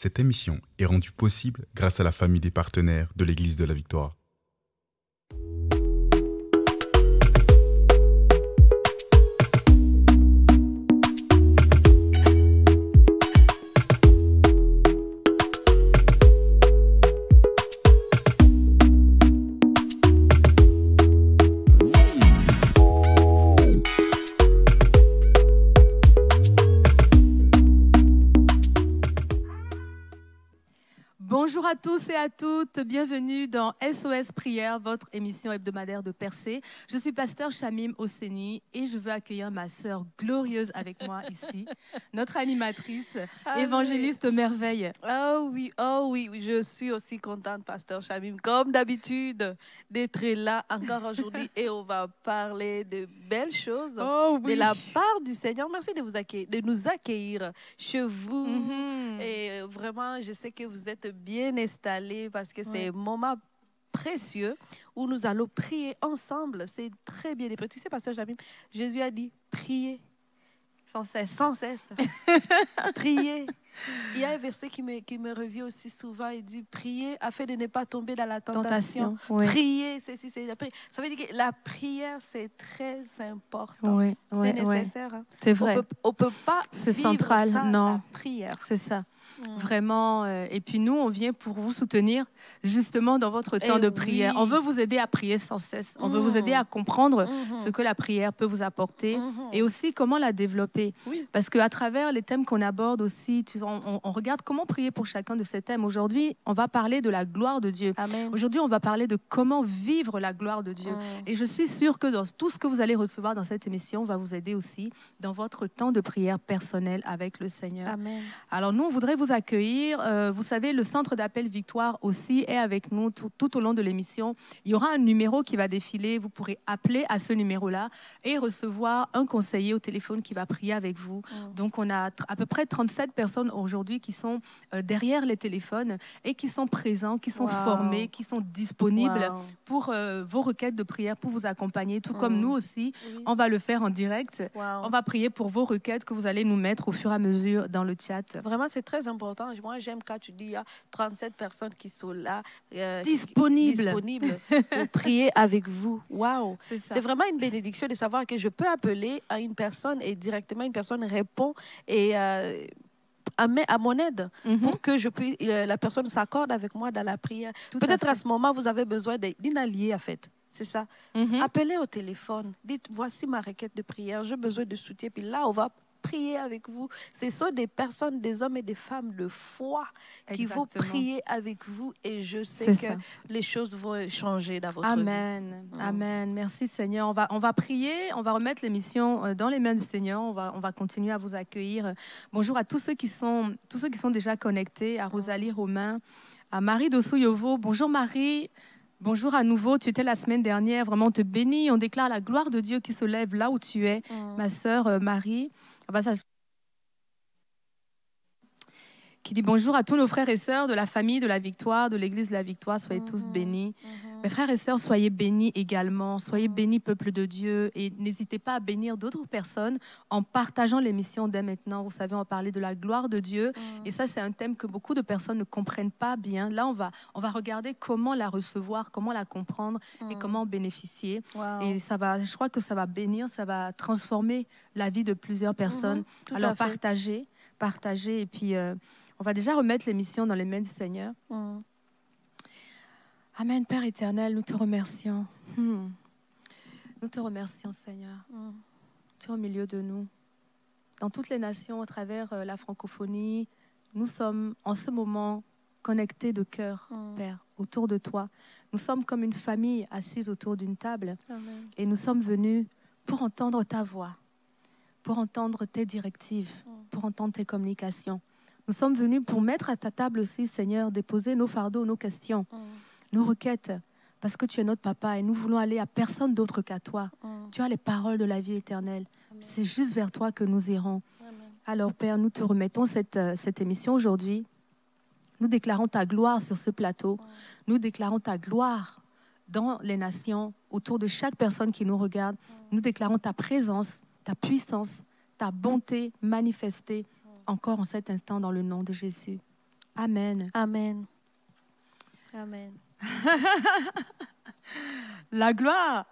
Cette émission est rendue possible grâce à la famille des partenaires de l'Église de la Victoire. Bonjour à tous et à toutes, bienvenue dans SOS Prière, votre émission hebdomadaire de percée. Je suis pasteur Chamim Oseni et je veux accueillir ma sœur glorieuse avec moi ici, notre animatrice, évangéliste merveille. Oh oui, je suis aussi contente, pasteur Chamim, comme d'habitude, d'être là encore aujourd'hui et on va parler de belles choses de la part du Seigneur. Merci de nous accueillir chez vous. Et vraiment, je sais que vous êtes bien installés parce que c'est un moment précieux où nous allons prier ensemble. C'est très bien. Tu sais, pasteur Chamim, Jésus a dit priez. Sans cesse. Sans cesse. Priez. Il y a un verset qui me revient aussi souvent. Il dit priez afin de ne pas tomber dans la tentation. Priez. Ça veut dire que la prière, c'est très important. C'est nécessaire. Hein. C'est vrai. On peut pas c'est vivre central. sans Non. la prière. C'est ça. Vraiment. Et puis nous, on vient pour vous soutenir justement dans votre temps de prière. On veut vous aider à prier sans cesse. On veut vous aider à comprendre ce que la prière peut vous apporter et aussi comment la développer. Parce qu'à travers les thèmes qu'on aborde aussi, on regarde comment prier pour chacun de ces thèmes. Aujourd'hui, on va parler de la gloire de Dieu. Aujourd'hui, on va parler de comment vivre la gloire de Dieu. Et je suis sûre que dans tout ce que vous allez recevoir dans cette émission va vous aider aussi dans votre temps de prière personnel avec le Seigneur. Amen. Alors nous, on voudrait vous accueillir. Vous savez, le centre d'appel Victoire aussi est avec nous tout au long de l'émission. Il y aura un numéro qui va défiler. Vous pourrez appeler à ce numéro-là et recevoir un conseiller au téléphone qui va prier avec vous. Donc, on a à peu près 37 personnes aujourd'hui qui sont derrière les téléphones et qui sont présents, qui sont formés, qui sont disponibles pour vos requêtes de prière, pour vous accompagner, tout comme nous aussi. On va le faire en direct. On va prier pour vos requêtes que vous allez nous mettre au fur et à mesure dans le chat. Vraiment, c'est très important. Moi, j'aime quand tu dis il y a 37 personnes qui sont là, disponibles pour prier avec vous. Waouh! C'est vraiment une bénédiction de savoir que je peux appeler à une personne et directement une personne répond et à mon aide pour que la personne s'accorde avec moi dans la prière. Peut-être à ce moment, vous avez besoin d'une alliée, en fait. C'est ça. Appelez au téléphone. Dites, voici ma requête de prière. J'ai besoin de soutien. Puis là, on va prier avec vous. Ce sont des personnes, des hommes et des femmes de foi qui vont prier avec vous et je sais que les choses vont changer dans votre vie. Amen. Merci Seigneur. On va prier, on va remettre l'émission dans les mains du Seigneur. On va continuer à vous accueillir. Bonjour à tous ceux qui sont déjà connectés, à Rosalie Romain, à Marie Dossou-Yovo. Bonjour Marie. Bonjour à nouveau, tu étais la semaine dernière, vraiment on te bénit, on déclare la gloire de Dieu qui se lève là où tu es, ma sœur Marie. Qui dit bonjour à tous nos frères et sœurs de la famille de la Victoire, de l'Église de la Victoire, soyez tous bénis. Mes frères et sœurs, soyez bénis également, soyez bénis peuple de Dieu et n'hésitez pas à bénir d'autres personnes en partageant l'émission dès maintenant. Vous savez, on va parler de la gloire de Dieu et ça c'est un thème que beaucoup de personnes ne comprennent pas bien. Là, on va regarder comment la recevoir, comment la comprendre et comment en bénéficier. Et je crois que ça va bénir, ça va transformer la vie de plusieurs personnes. Alors partagez et puis on va déjà remettre l'émission dans les mains du Seigneur. Amen, Père éternel, nous te remercions. Nous te remercions, Seigneur. Tu es au milieu de nous. Dans toutes les nations, à travers la francophonie, nous sommes en ce moment connectés de cœur, Père, autour de toi. Nous sommes comme une famille assise autour d'une table. Amen. Et nous sommes venus pour entendre ta voix, pour entendre tes directives, pour entendre tes communications. Nous sommes venus pour mettre à ta table aussi, Seigneur, déposer nos fardeaux, nos questions, nos requêtes, parce que tu es notre papa et nous voulons aller à personne d'autre qu'à toi. Tu as les paroles de la vie éternelle. C'est juste vers toi que nous irons. Amen. Alors, Père, nous te remettons cette émission aujourd'hui. Nous déclarons ta gloire sur ce plateau. Nous déclarons ta gloire dans les nations, autour de chaque personne qui nous regarde. Nous déclarons ta présence, ta puissance, ta bonté manifestée encore en cet instant dans le nom de Jésus. Amen. Amen. Amen. La gloire,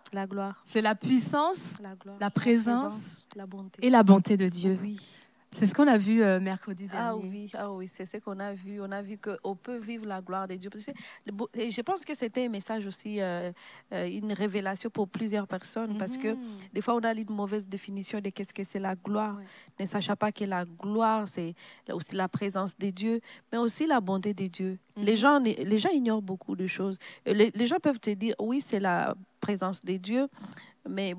c'est la puissance, la présence la bonté. Et la bonté de Dieu. Oui. C'est ce qu'on a vu mercredi dernier. Ah oui, c'est ce qu'on a vu. On a vu qu'on peut vivre la gloire de Dieu. Et je pense que c'était un message aussi, une révélation pour plusieurs personnes, parce que des fois, on a une mauvaise définition de qu'est-ce que c'est la gloire, ne sachant pas que la gloire, c'est aussi la présence de Dieu, mais aussi la bonté de Dieu. Les gens ignorent beaucoup de choses. Les gens peuvent te dire, oui, c'est la présence de Dieu, mais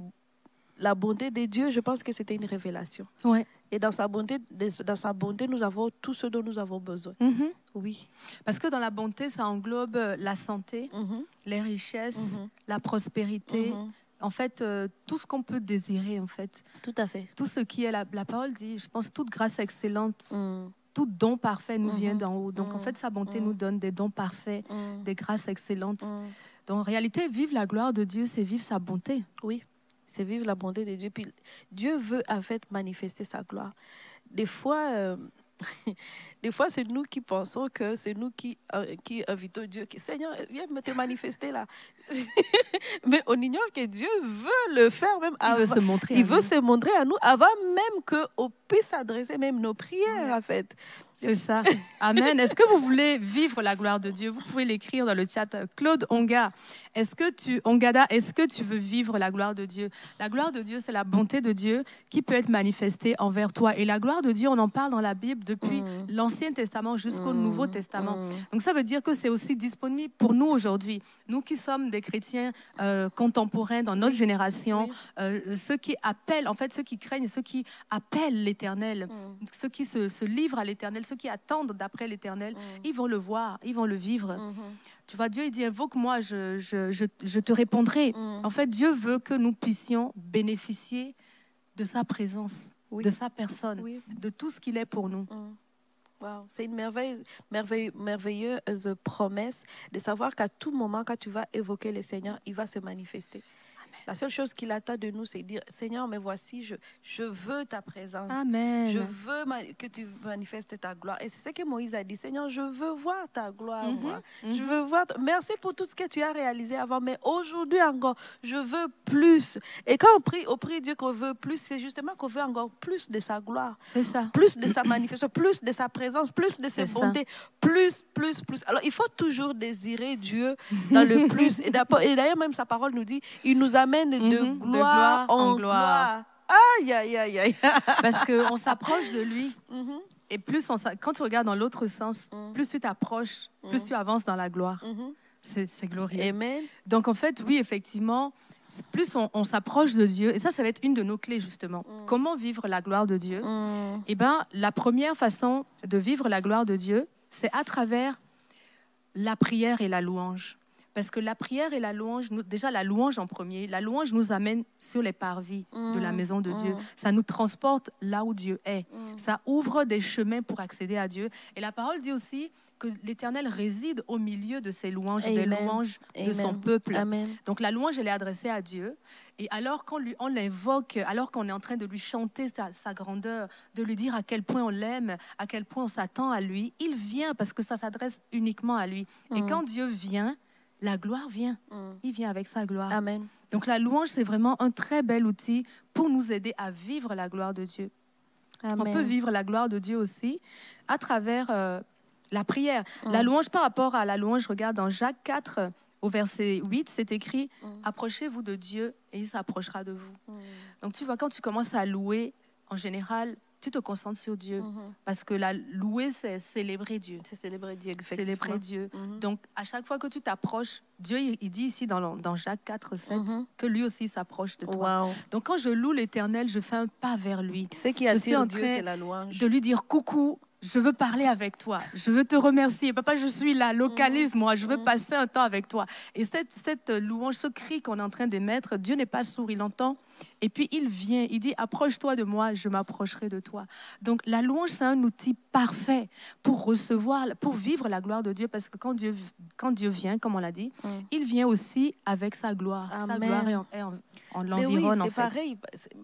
la bonté de Dieu, je pense que c'était une révélation. Ouais. Et dans sa bonté, nous avons tout ce dont nous avons besoin. Oui. Parce que dans la bonté, ça englobe la santé, les richesses, la prospérité. En fait, tout ce qu'on peut désirer, en fait. Tout à fait. Tout ce qui est, la parole dit, je pense, toute grâce excellente, tout don parfait nous vient d'en haut. Donc, en fait, sa bonté nous donne des dons parfaits, des grâces excellentes. Donc, en réalité, vivre la gloire de Dieu, c'est vivre sa bonté. Oui. C'est vivre la bonté de Dieu. Puis Dieu veut en fait manifester sa gloire. Des fois, c'est nous qui pensons que c'est nous qui invitons Dieu. Seigneur, viens me te manifester là. Mais on ignore que Dieu veut le faire même avant. Il veut se montrer. Il veut se montrer à nous avant même qu'on puisse s'adresser même nos prières, en fait. C'est ça. Amen. Est-ce que vous voulez vivre la gloire de Dieu? Vous pouvez l'écrire dans le chat. Claude Onga, est-ce que tu veux vivre la gloire de Dieu? La gloire de Dieu, c'est la bonté de Dieu qui peut être manifestée envers toi. Et la gloire de Dieu, on en parle dans la Bible depuis l'Ancien Testament jusqu'au Nouveau Testament. Donc ça veut dire que c'est aussi disponible pour nous aujourd'hui. Nous qui sommes des chrétiens contemporains dans notre génération, ceux qui appellent, en fait, ceux qui craignent, ceux qui appellent l'Éternel, ceux qui se livrent à l'Éternel, ceux qui attendent d'après l'Éternel, ils vont le voir, ils vont le vivre. Tu vois, Dieu, il dit, invoque-moi, je te répondrai. En fait, Dieu veut que nous puissions bénéficier de sa présence, de sa personne, de tout ce qu'il est pour nous. Wow. C'est une merveilleuse promesse de savoir qu'à tout moment, quand tu vas évoquer le Seigneur, il va se manifester. La seule chose qu'il attend de nous, c'est de dire, Seigneur, mais voici, je veux ta présence. Amen. Je veux que tu manifestes ta gloire. Et c'est ce que Moïse a dit, Seigneur, je veux voir ta gloire. Moi. Je veux voir. Merci pour tout ce que tu as réalisé avant, mais aujourd'hui encore, je veux plus. Et quand on prie Dieu qu'on veut plus, c'est justement qu'on veut encore plus de sa gloire. C'est ça. Plus de sa manifestation, plus de sa présence, plus de ses bontés, plus. Alors, il faut toujours désirer Dieu dans le plus. Et d'ailleurs, même sa parole nous dit, il nous amène de gloire en gloire. Aïe, aïe, aïe, aïe. Parce qu'on s'approche de lui. Et plus quand tu regardes dans l'autre sens, plus tu t'approches, plus tu avances dans la gloire. C'est glorieux. Amen. Donc en fait, oui, effectivement, plus on s'approche de Dieu, et ça va être une de nos clés justement. Comment vivre la gloire de Dieu? Eh bien, la première façon de vivre la gloire de Dieu, c'est à travers la prière et la louange. Parce que la prière et la louange, déjà la louange en premier, la louange nous amène sur les parvis de la maison de Dieu. Ça nous transporte là où Dieu est. Ça ouvre des chemins pour accéder à Dieu. Et la parole dit aussi que l'Éternel réside au milieu de ses louanges, des louanges de son peuple. Amen. Donc la louange, elle est adressée à Dieu. Et alors on l'invoque, alors qu'on est en train de lui chanter sa grandeur, de lui dire à quel point on l'aime, à quel point on s'attend à lui, il vient parce que ça s'adresse uniquement à lui. Et quand Dieu vient, la gloire vient. Il vient avec sa gloire. Amen. Donc la louange, c'est vraiment un très bel outil pour nous aider à vivre la gloire de Dieu. Amen. On peut vivre la gloire de Dieu aussi à travers la prière. La louange, par rapport à la louange, je regarde dans Jacques 4, au verset 8, c'est écrit « Approchez-vous de Dieu et il s'approchera de vous ». Donc tu vois, quand tu commences à louer, en général, tu te concentres sur Dieu. Parce que la louer, c'est célébrer Dieu. C'est célébrer Dieu. Célébrer Dieu. Donc, à chaque fois que tu t'approches, Dieu, il dit ici dans Jacques 4, 7, que lui aussi s'approche de toi. Wow. Donc, quand je loue l'Éternel, je fais un pas vers lui. Ce qui attire Dieu, c'est la louange. De lui dire coucou, je veux parler avec toi. Je veux te remercier. Papa, je suis là. Localise-moi. Je veux passer un temps avec toi. Et cette louange, ce cri qu'on est en train d'émettre, Dieu n'est pas sourd. Il entend Et puis il vient, il dit, approche-toi de moi, je m'approcherai de toi. Donc la louange, c'est un outil parfait pour recevoir, pour vivre la gloire de Dieu, parce que quand Dieu vient, comme on l'a dit, il vient aussi avec sa gloire. Amen. Sa gloire on l'environne, oui, en c'est fait. pareil.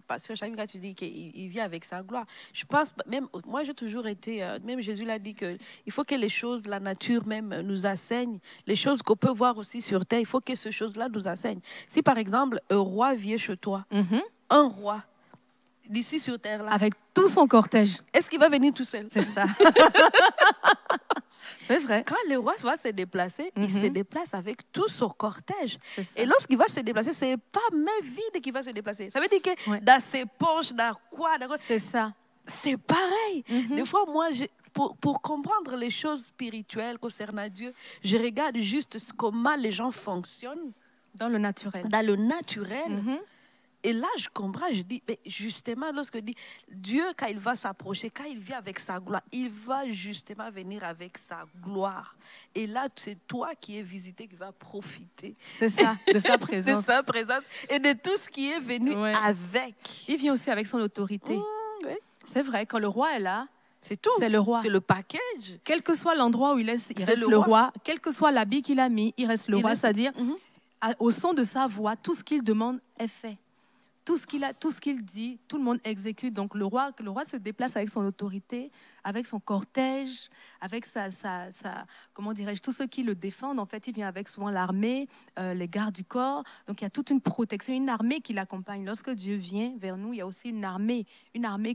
Parce que Shamika, tu dis qu'il vient avec sa gloire. Je pense, même moi, j'ai toujours été, même Jésus l'a dit qu'il faut que les choses, la nature même, nous enseigne. Les choses qu'on peut voir aussi sur terre, il faut que ces choses-là nous enseignent. Si, par exemple, un roi vient chez toi, un roi, d'ici sur terre, là, avec tout son cortège. Est-ce qu'il va venir tout seul? C'est ça. C'est vrai. Quand le roi va se déplacer, il se déplace avec tout son cortège. Ça. Et lorsqu'il va se déplacer, ce n'est pas main vide qu'il va se déplacer. Ça veut dire que dans ses poches, dans quoi, c'est ça. C'est pareil. Des fois, moi, pour comprendre les choses spirituelles concernant Dieu, je regarde juste comment les gens fonctionnent. Dans le naturel. Dans le naturel. Et là, je comprends, je dis, mais justement, lorsque je dis, Dieu, quand il va s'approcher, quand il vient avec sa gloire, il va justement venir avec sa gloire. Et là, c'est toi qui es visité, qui va profiter. C'est ça, de sa présence. De sa présence et de tout ce qui est venu avec. Il vient aussi avec son autorité. Oui. C'est vrai, quand le roi est là, c'est tout. C'est le roi. C'est le package. Quel que soit l'endroit où il reste le roi. Quel que soit l'habit qu'il a mis, il reste le roi. C'est-à-dire, au son de sa voix, tout ce qu'il demande est fait. Tout ce qu'il dit, tout le monde exécute. Donc le roi se déplace avec son autorité, avec son cortège, avec comment dirais-je, tous ceux qui le défendent. En fait, il vient avec souvent l'armée, les gardes du corps. Donc il y a toute une protection, une armée qui l'accompagne. Lorsque Dieu vient vers nous, il y a aussi une armée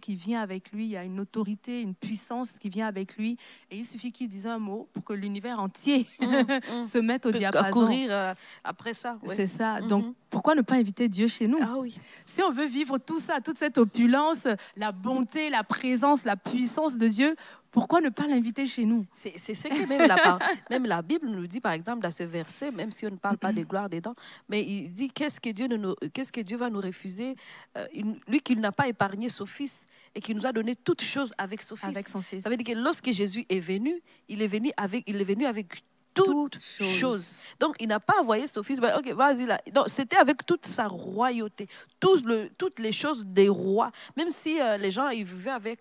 qui vient avec lui. Il y a une autorité, une puissance qui vient avec lui. Et il suffit qu'il dise un mot pour que l'univers entier se mette au diapason. Courir après ça. Ouais. C'est ça. Donc pourquoi ne pas inviter Dieu chez nous? Ah oui. Si on veut vivre tout ça, toute cette opulence, la bonté, la présence, la puissance de Dieu, pourquoi ne pas l'inviter chez nous? C'est ce que même la Bible nous dit, par exemple, dans ce verset, même si on ne parle pas de gloire dedans, mais il dit qu'est-ce que Dieu va nous refuser, lui qui n'a pas épargné son Fils et qui nous a donné toutes choses avec son Fils. Avec son Fils. Ça veut dire que lorsque Jésus est venu, il est venu avec toutes choses. Donc, il n'a pas envoyé son Fils. Ok, vas-y là. Donc, c'était avec toute sa royauté, toutes les choses des rois. Même si les gens ils vivaient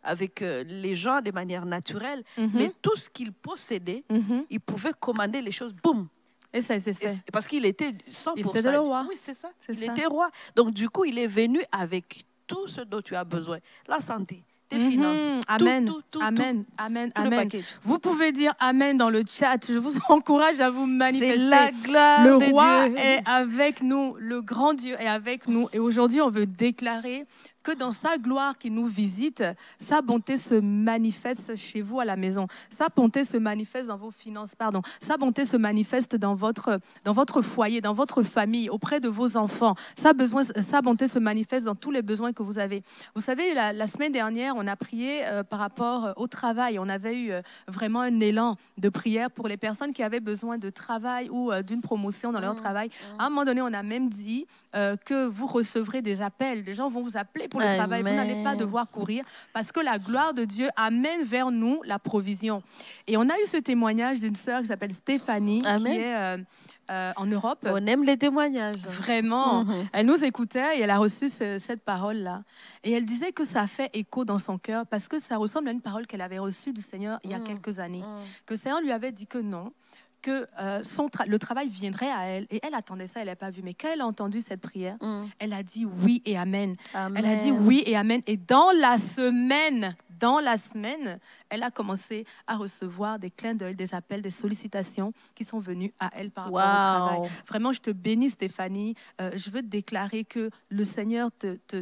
avec les gens de manière naturelle, mais tout ce qu'il possédait, il pouvait commander les choses. Boum. Et ça a été fait. Parce qu'il était 100%. C'était le roi. Oui, c'est ça. Il était roi. Donc, du coup, il est venu avec tout ce dont tu as besoin. La santé. Tes finances. Amen. Tout, Amen. Amen. Vous pouvez dire Amen dans le chat. Je vous encourage à vous manifester. C'est la gloire le de roi Dieu. est avec nous. Le grand Dieu est avec nous. Et aujourd'hui, on veut déclarer que dans sa gloire qui nous visite, sa bonté se manifeste chez vous à la maison. Sa bonté se manifeste dans vos finances, pardon. Sa bonté se manifeste dans votre foyer, dans votre famille, auprès de vos enfants. Sa bonté se manifeste dans tous les besoins que vous avez. Vous savez, la semaine dernière, on a prié par rapport au travail. On avait eu vraiment un élan de prière pour les personnes qui avaient besoin de travail ou d'une promotion dans leur travail. À un moment donné, on a même dit que vous recevrez des appels. Les gens vont vous appeler pour le travail. Vous n'allez pas devoir courir parce que la gloire de Dieu amène vers nous la provision. Et on a eu ce témoignage d'une sœur qui s'appelle Stéphanie, qui est en Europe. On aime les témoignages. Vraiment. Elle nous écoutait et elle a reçu cette parole-là. Et elle disait que ça a fait écho dans son cœur parce que ça ressemble à une parole qu'elle avait reçue du Seigneur il y a quelques années. Que le Seigneur lui avait dit que non, que le travail viendrait à elle. Et elle attendait ça, elle n'a pas vu. Mais quand elle a entendu cette prière, elle a dit oui et amen. Elle a dit oui et amen. Et dans la semaine, elle a commencé à recevoir des clins d'œil, des appels, des sollicitations qui sont venus à elle par rapport au travail. Vraiment, je te bénis, Stéphanie. Je veux te déclarer que le Seigneur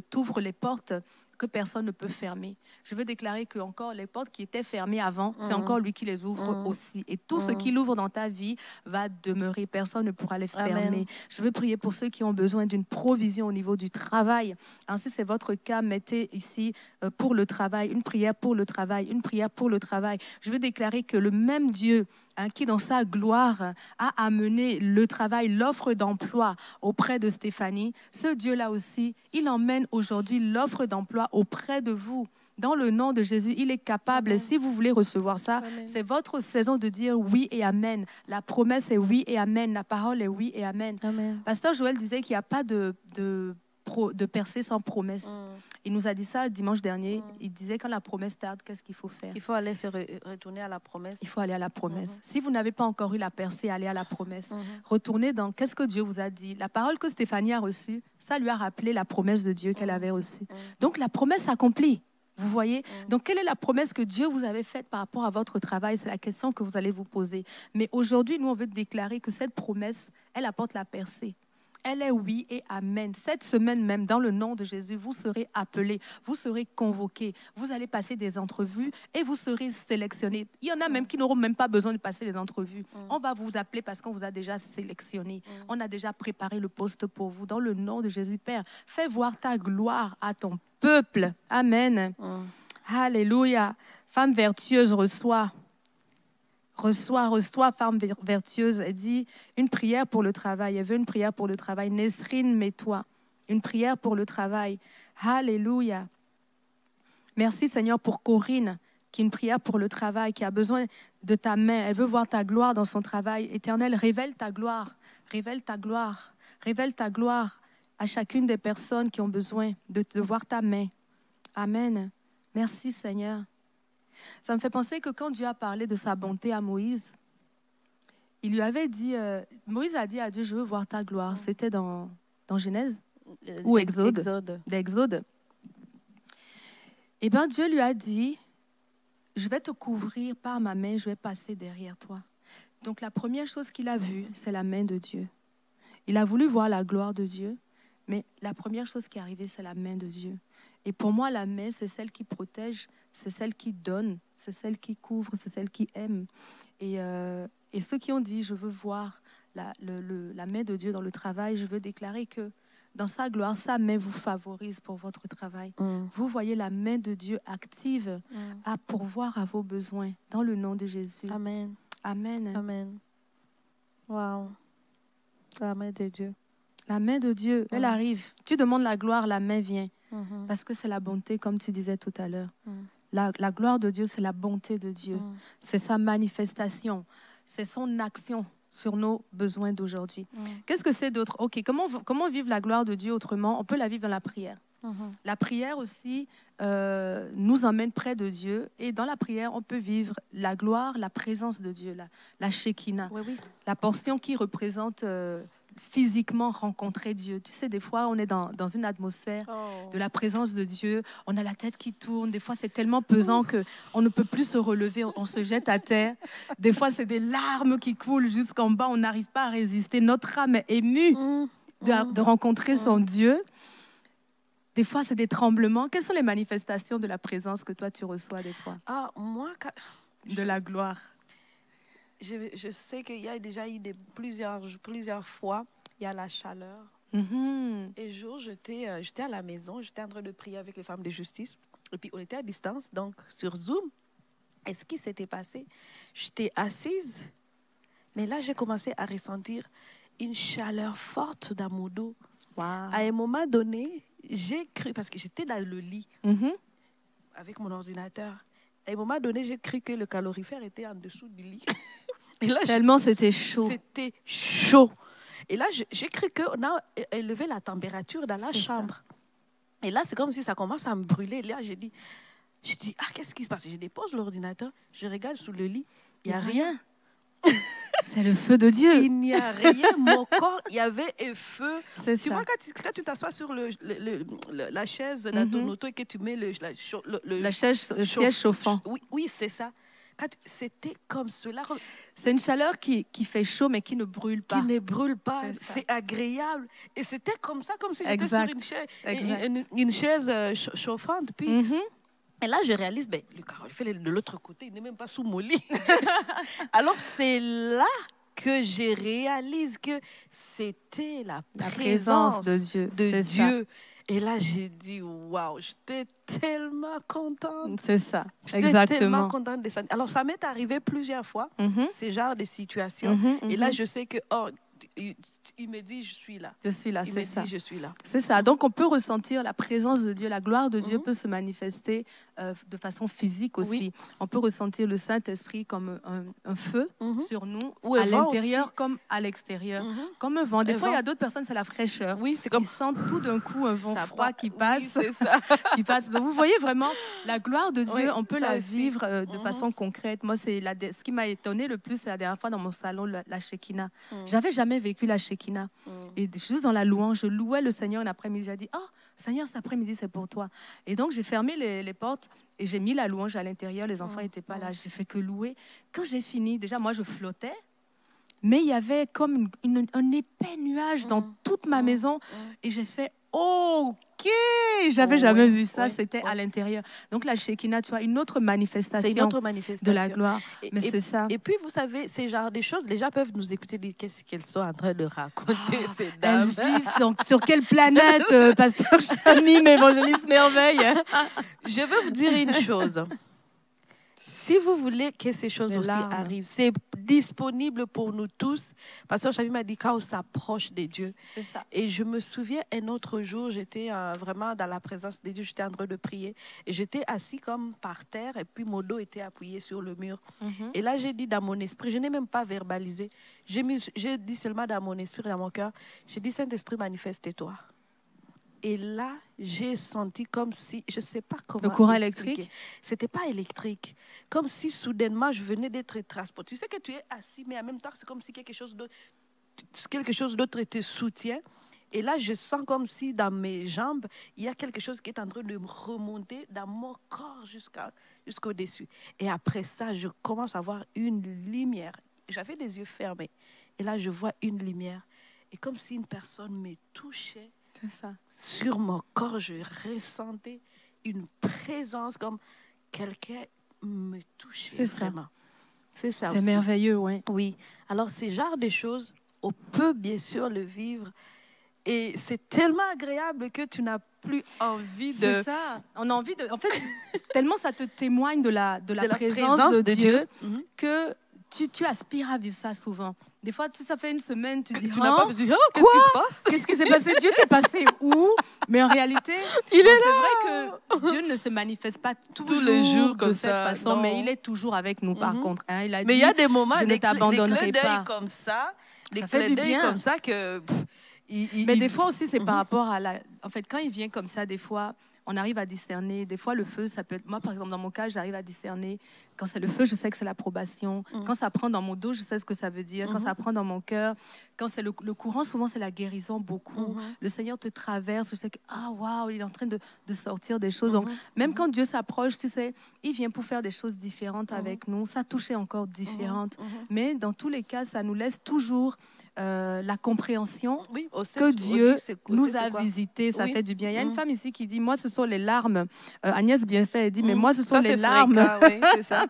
t'ouvre les portes que personne ne peut fermer. Je veux déclarer que encore les portes qui étaient fermées avant, c'est encore lui qui les ouvre aussi. Et tout ce qu'il ouvre dans ta vie va demeurer. Personne ne pourra les fermer. Amen. Je veux prier pour ceux qui ont besoin d'une provision au niveau du travail. Ainsi, c'est votre cas. Mettez ici pour le travail, une prière pour le travail, une prière pour le travail. Je veux déclarer que le même Dieu qui, dans sa gloire, a amené le travail, l'offre d'emploi auprès de Stéphanie, ce Dieu-là aussi, il emmène aujourd'hui l'offre d'emploi auprès de vous. Dans le nom de Jésus, il est capable. Amen. Si vous voulez recevoir ça, c'est votre saison de dire oui et amen. La promesse est oui et amen. La parole est oui et amen. Amen. Pasteur Joël disait qu'il n'y a pas de percer sans promesse. Il nous a dit ça dimanche dernier. Il disait quand la promesse tarde, qu'est-ce qu'il faut faire? Il faut aller retourner à la promesse. Il faut aller à la promesse. Si vous n'avez pas encore eu la percée, allez à la promesse. Retournez dans qu'est-ce que Dieu vous a dit. La parole que Stéphanie a reçue, ça lui a rappelé la promesse de Dieu qu'elle avait reçue. Donc la promesse s'accomplit. Vous voyez? Donc, quelle est la promesse que Dieu vous avait faite par rapport à votre travail? C'est la question que vous allez vous poser. Mais aujourd'hui, nous, on veut déclarer que cette promesse, elle apporte la percée. Elle est oui et amen. Cette semaine même, dans le nom de Jésus, vous serez appelés, vous serez convoqués, vous allez passer des entrevues et vous serez sélectionnés. Il y en a même qui n'auront même pas besoin de passer les entrevues. On va vous appeler parce qu'on vous a déjà sélectionné. On a déjà préparé le poste pour vous. Dans le nom de Jésus, Père, fais voir ta gloire à ton peuple. Amen. Alléluia. Femme vertueuse, reçois. Reçois, femme vertueuse. Elle dit une prière pour le travail. Elle veut une prière pour le travail. Nesrine, mets-toi. Une prière pour le travail. Alléluia. Merci Seigneur pour Corinne, qui est une prière pour le travail, qui a besoin de ta main. Elle veut voir ta gloire dans son travail. Éternel, révèle ta gloire. Révèle ta gloire. Révèle ta gloire à chacune des personnes qui ont besoin de voir ta main. Amen. Merci Seigneur. Ça me fait penser que quand Dieu a parlé de sa bonté à Moïse, il lui avait dit, Moïse a dit à Dieu, je veux voir ta gloire. C'était dans Genèse ou Exode. D'Exode. Eh bien, Dieu lui a dit, je vais te couvrir par ma main, je vais passer derrière toi. Donc, la première chose qu'il a vue, c'est la main de Dieu. Il a voulu voir la gloire de Dieu, mais la première chose qui est arrivée, c'est la main de Dieu. Et pour moi, la main, c'est celle qui protège, c'est celle qui donne, c'est celle qui couvre, c'est celle qui aime. Et ceux qui ont dit, je veux voir la main de Dieu dans le travail, je veux déclarer que dans sa gloire, sa main vous favorise pour votre travail. Vous voyez la main de Dieu active à pourvoir à vos besoins, dans le nom de Jésus. Amen. Amen. Amen. Wow. La main de Dieu. La main de Dieu, elle arrive. Tu demandes la gloire, la main vient. Parce que c'est la bonté, comme tu disais tout à l'heure. La gloire de Dieu, c'est la bonté de Dieu. C'est sa manifestation. C'est son action sur nos besoins d'aujourd'hui. Qu'est-ce que c'est d'autre? OK, comment vivre la gloire de Dieu autrement? On peut la vivre dans la prière. La prière aussi nous emmène près de Dieu. Et dans la prière, on peut vivre la gloire, la présence de Dieu, la Shekinah. Oui. La portion qui représente physiquement rencontrer Dieu. Tu sais, des fois, on est dans une atmosphère de la présence de Dieu. On a la tête qui tourne. Des fois, c'est tellement pesant qu'on ne peut plus se relever. On se jette à terre. Des fois, c'est des larmes qui coulent jusqu'en bas. On n'arrive pas à résister. Notre âme est émue de rencontrer son Dieu. Des fois, c'est des tremblements. Quelles sont les manifestations de la présence que toi, tu reçois des fois? Moi, de la gloire. Je sais qu'il y a déjà eu plusieurs fois, il y a la chaleur. Et jour, j'étais à la maison, j'étais en train de prier avec les femmes de justice. Et puis, on était à distance, donc sur Zoom. Et ce qui s'était passé, j'étais assise, mais là, j'ai commencé à ressentir une chaleur forte dans mon dos. Wow. À un moment donné, j'ai cru, parce que j'étais dans le lit avec mon ordinateur. À un moment donné, j'ai cru que le calorifère était en dessous du lit. Et là, tellement c'était chaud. C'était chaud. Et là, j'ai cru qu'on a élevé la température dans la chambre. Ça. Et là, c'est comme si ça commence à me brûler. Et là, j'ai dit, qu'est-ce qui se passe? Je dépose l'ordinateur, je regarde sous le lit, il n'y a rien. C'est le feu de Dieu. Il n'y a rien. Mon corps, il y avait un feu. Tu vois, quand tu t'assois sur la chaise dans ton auto et que tu mets le siège chauffant. Oui, c'est ça. C'était comme cela. C'est une chaleur qui fait chaud, mais qui ne brûle pas. Qui ne brûle pas. C'est agréable. Et c'était comme ça, comme si j'étais sur une chaise chauffante. Puis, et là, je réalise, le calorifère de l'autre côté, il n'est même pas sous mon lit. Alors, c'est là que je réalise que c'était la présence de Dieu. Dieu. Et là, j'ai dit, waouh, j'étais tellement contente. C'est ça, j'étais tellement contente de ça. Alors, ça m'est arrivé plusieurs fois, ces genres de situations. Et là, je sais que, il me dit, je suis là. Je suis là, Il c'est me ça. dit, je suis là. C'est ça. Donc, on peut ressentir la présence de Dieu. La gloire de Dieu peut se manifester de façon physique aussi. Oui. On peut ressentir le Saint-Esprit comme un feu sur nous, Ou à un vent l'intérieur aussi. comme à l'extérieur. Comme un vent. Des fois, il y a d'autres personnes, c'est la fraîcheur. Oui, c'est comme Ils sentent tout d'un coup un vent ça froid part. qui Oui, passe. c'est ça. qui passe. Donc, vous voyez vraiment, la gloire de Dieu, Oui, on peut ça la aussi. vivre de façon concrète. Moi, c'est ce qui m'a étonné le plus, c'est la dernière fois dans mon salon, la Shekinah. J'avais jamais vécu la Shekinah. Et juste dans la louange, je louais le Seigneur un après-midi. J'ai dit, oh, Seigneur, cet après-midi, c'est pour toi. Et donc, j'ai fermé les portes et j'ai mis la louange à l'intérieur. Les enfants n'étaient pas là. J'ai fait que louer. Quand j'ai fini, déjà, moi, je flottais. Mais il y avait comme un épais nuage dans toute ma maison. Et j'ai fait, OK, j'avais jamais vu ça. C'était à l'intérieur. Donc, la Shekinah, tu vois, une autre manifestation, de la gloire. Mais c'est ça. Et puis, vous savez, ces genres de choses, les gens peuvent nous écouter, dire qu'est-ce qu'elles sont en train de raconter, ces Elles dames. vivent sur quelle planète, Pasteur Chani, évangéliste merveille? Je veux vous dire une chose. Si vous voulez que ces choses aussi arrivent, c'est disponible pour nous tous. Pasteur Chavi m'a dit quand on s'approche de Dieu. C'est ça. Et je me souviens un autre jour, j'étais vraiment dans la présence de Dieu, j'étais en train de prier. Et j'étais assis comme par terre et puis mon dos était appuyé sur le mur. Et là, j'ai dit dans mon esprit, je n'ai même pas verbalisé. J'ai dit seulement dans mon esprit, dans mon cœur, j'ai dit Saint-Esprit, manifeste-toi. Et là, j'ai senti comme si, je ne sais pas comment. Le courant électrique? Ce n'était pas électrique. Comme si soudainement, je venais d'être transportée. Tu sais que tu es assis, mais en même temps, c'est comme si quelque chose d'autre te soutient. Et là, je sens comme si dans mes jambes, il y a quelque chose qui est en train de me remonter dans mon corps jusqu'au-dessus. Et après ça, je commence à voir une lumière. J'avais les yeux fermés. Et là, je vois une lumière. Et comme si une personne me touchait. C'est ça. Sur mon corps, je ressentais une présence comme quelqu'un me touchait. C'est vraiment. C'est ça. C'est merveilleux, oui. Oui. Alors, ces genres de choses, on peut bien sûr le vivre. Et c'est tellement agréable que tu n'as plus envie de... C'est ça. On a envie de... En fait, tellement ça te témoigne de la présence de Dieu que tu aspires à vivre ça souvent. Des fois, ça fait une semaine, tu dis, tu n'as pas dit, oh, qu'est-ce qui se passe? Qu'est-ce qui s'est passé? Dieu t'est passé où? Mais en réalité, c'est vrai que Dieu ne se manifeste pas tous les jours de cette façon, mais il est toujours avec nous, par contre. Hein, il a dit, il y a des moments, je ne t'abandonnerai pas. Comme ça, des clins d'œil comme ça que... Mais des fois aussi, c'est par rapport à la... En fait, quand il vient comme ça, des fois, on arrive à discerner. Des fois, le feu, ça peut être... Moi, par exemple, dans mon cas, j'arrive à discerner. Quand c'est le feu, je sais que c'est l'approbation. Quand ça prend dans mon dos, je sais ce que ça veut dire. Quand ça prend dans mon cœur, quand c'est le courant, souvent, c'est la guérison, beaucoup. Le Seigneur te traverse. Je sais que, waouh, il est en train de sortir des choses. Donc, même quand Dieu s'approche, tu sais, il vient pour faire des choses différentes avec nous. Ça touche encore différentes. Mais dans tous les cas, ça nous laisse toujours... la compréhension que Dieu nous a visité, ça fait du bien. Il y a une femme ici qui dit, moi, ce sont les larmes. Agnès Bienfait, elle dit, mais moi, ce sont les larmes. C'est ça.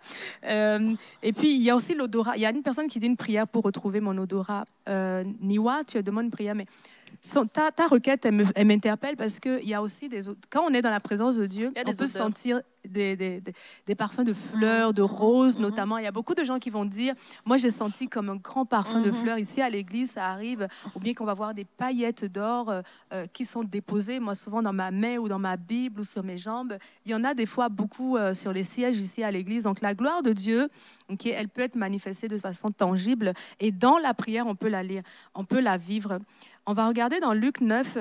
Et puis, il y a aussi l'odorat. Il y a une personne qui dit une prière pour retrouver mon odorat. Niwa, tu demandes une prière, mais ta requête, elle m'interpelle parce qu'il y a aussi quand on est dans la présence de Dieu, on peut sentir des parfums de fleurs, de roses notamment. Il y a beaucoup de gens qui vont dire, moi j'ai senti comme un grand parfum de fleurs ici à l'église, ça arrive, ou bien qu'on va voir des paillettes d'or qui sont déposées, moi souvent dans ma main ou dans ma Bible ou sur mes jambes. Il y en a des fois beaucoup sur les sièges ici à l'église. Donc la gloire de Dieu, elle peut être manifestée de façon tangible et dans la prière, on peut la lire, on peut la vivre. On va regarder dans Luc 9,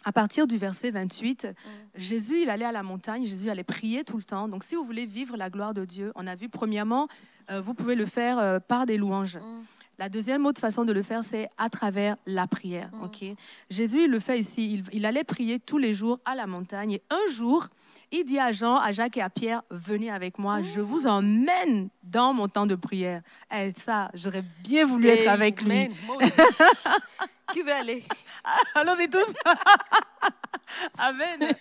à partir du verset 28, Jésus, il allait à la montagne, Jésus allait prier tout le temps. Donc, si vous voulez vivre la gloire de Dieu, on a vu, premièrement, vous pouvez le faire par des louanges. La deuxième autre façon de le faire, c'est à travers la prière. Jésus, il le fait ici. Il allait prier tous les jours à la montagne. Et un jour, il dit à Jean, à Jacques et à Pierre, venez avec moi, je vous emmène dans mon temps de prière. Et ça, j'aurais bien voulu être avec lui. Moi aussi. Qui veut aller? Allons-y tous. Amen.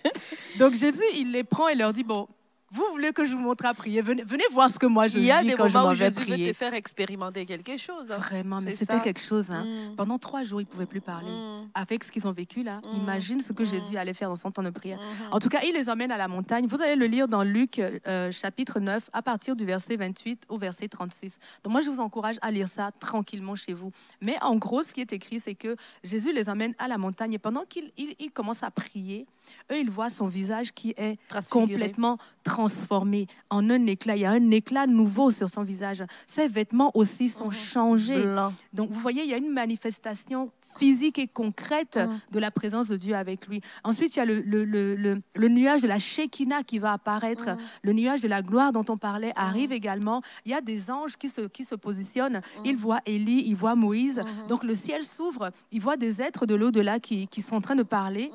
Donc Jésus, il les prend et leur dit, bon, Vous voulez que je vous montre à prier? Venez voir ce que moi je vis quand je m'en vais prier. Il y a des moments où Jésus veut te faire expérimenter quelque chose. Vraiment, mais c'était quelque chose. Hein. Pendant 3 jours, ils ne pouvaient plus parler. Avec ce qu'ils ont vécu là, imagine ce que Jésus allait faire dans son temps de prière. En tout cas, il les emmène à la montagne. Vous allez le lire dans Luc chapitre 9, à partir du verset 28 au verset 36. Donc moi, je vous encourage à lire ça tranquillement chez vous. Mais en gros, ce qui est écrit, c'est que Jésus les emmène à la montagne. Et pendant qu'il commence à prier, eux, ils voient son visage qui est complètement transformé en un éclat. Il y a un éclat nouveau sur son visage. Ses vêtements aussi sont changés. Blanc. Donc, vous voyez, il y a une manifestation physique et concrète de la présence de Dieu avec lui. Ensuite, il y a le nuage de la Shekinah qui va apparaître. Le nuage de la gloire dont on parlait arrive également. Il y a des anges qui se positionnent. Ils voient Élie, ils voient Moïse. Donc, le ciel s'ouvre. Ils voient des êtres de l'au-delà qui sont en train de parler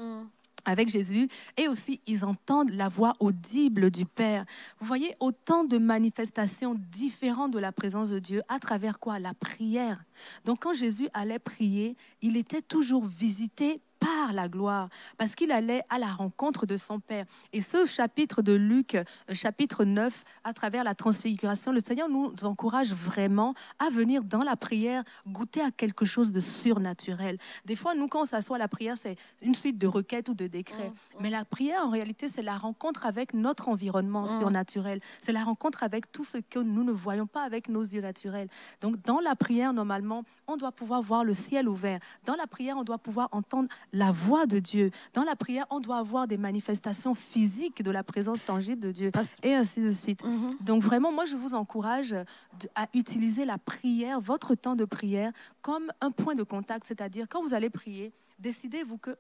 avec Jésus, et aussi ils entendent la voix audible du Père. Vous voyez, autant de manifestations différentes de la présence de Dieu à travers quoi? La prière. Donc quand Jésus allait prier, il était toujours visité par la gloire, parce qu'il allait à la rencontre de son Père. Et ce chapitre de Luc, chapitre 9, à travers la transfiguration, le Seigneur nous encourage vraiment à venir dans la prière, goûter à quelque chose de surnaturel. Des fois, nous, quand on s'assoit à la prière, c'est une suite de requêtes ou de décrets. Mais la prière, en réalité, c'est la rencontre avec notre environnement surnaturel. C'est la rencontre avec tout ce que nous ne voyons pas avec nos yeux naturels. Donc, dans la prière, normalement, on doit pouvoir voir le ciel ouvert. Dans la prière, on doit pouvoir entendre la voix de Dieu. Dans la prière, on doit avoir des manifestations physiques de la présence tangible de Dieu, et ainsi de suite. Donc vraiment, moi, je vous encourage à utiliser la prière, votre temps de prière, comme un point de contact. C'est-à-dire, quand vous allez prier, décidez-vous que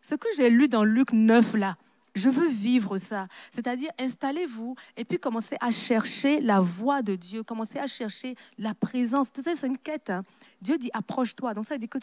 ce que j'ai lu dans Luc 9, là, je veux vivre ça. C'est-à-dire, installez-vous et puis commencez à chercher la voix de Dieu. Commencez à chercher la présence. Tu sais, c'est une quête. Hein. Dieu dit, approche-toi. Donc, ça veut dire que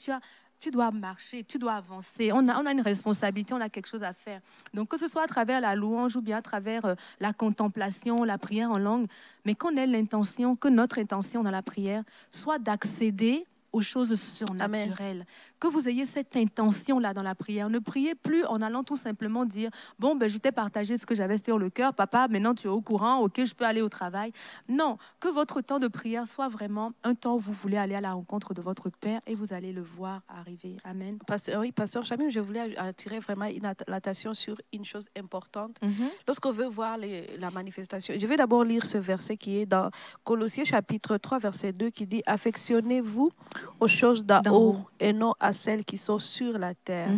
tu dois marcher, tu dois avancer. On a une responsabilité, on a quelque chose à faire. Donc, que ce soit à travers la louange ou bien à travers la contemplation, la prière en langue, mais qu'on ait l'intention, que notre intention dans la prière soit d'accéder aux choses surnaturelles. Amen. Que vous ayez cette intention-là dans la prière. Ne priez plus en allant tout simplement dire « Bon, je t'ai partagé ce que j'avais sur le cœur. Papa, maintenant tu es au courant. Ok, je peux aller au travail. » Non, que votre temps de prière soit vraiment un temps où vous voulez aller à la rencontre de votre Père et vous allez le voir arriver. Amen. Pasteur Chamim, je voulais attirer vraiment l'attention sur une chose importante. Lorsqu'on veut voir la manifestation, je vais d'abord lire ce verset qui est dans Colossiens chapitre 3, verset 2, qui dit « Affectionnez-vous aux choses d'en haut et non à celles qui sont sur la terre.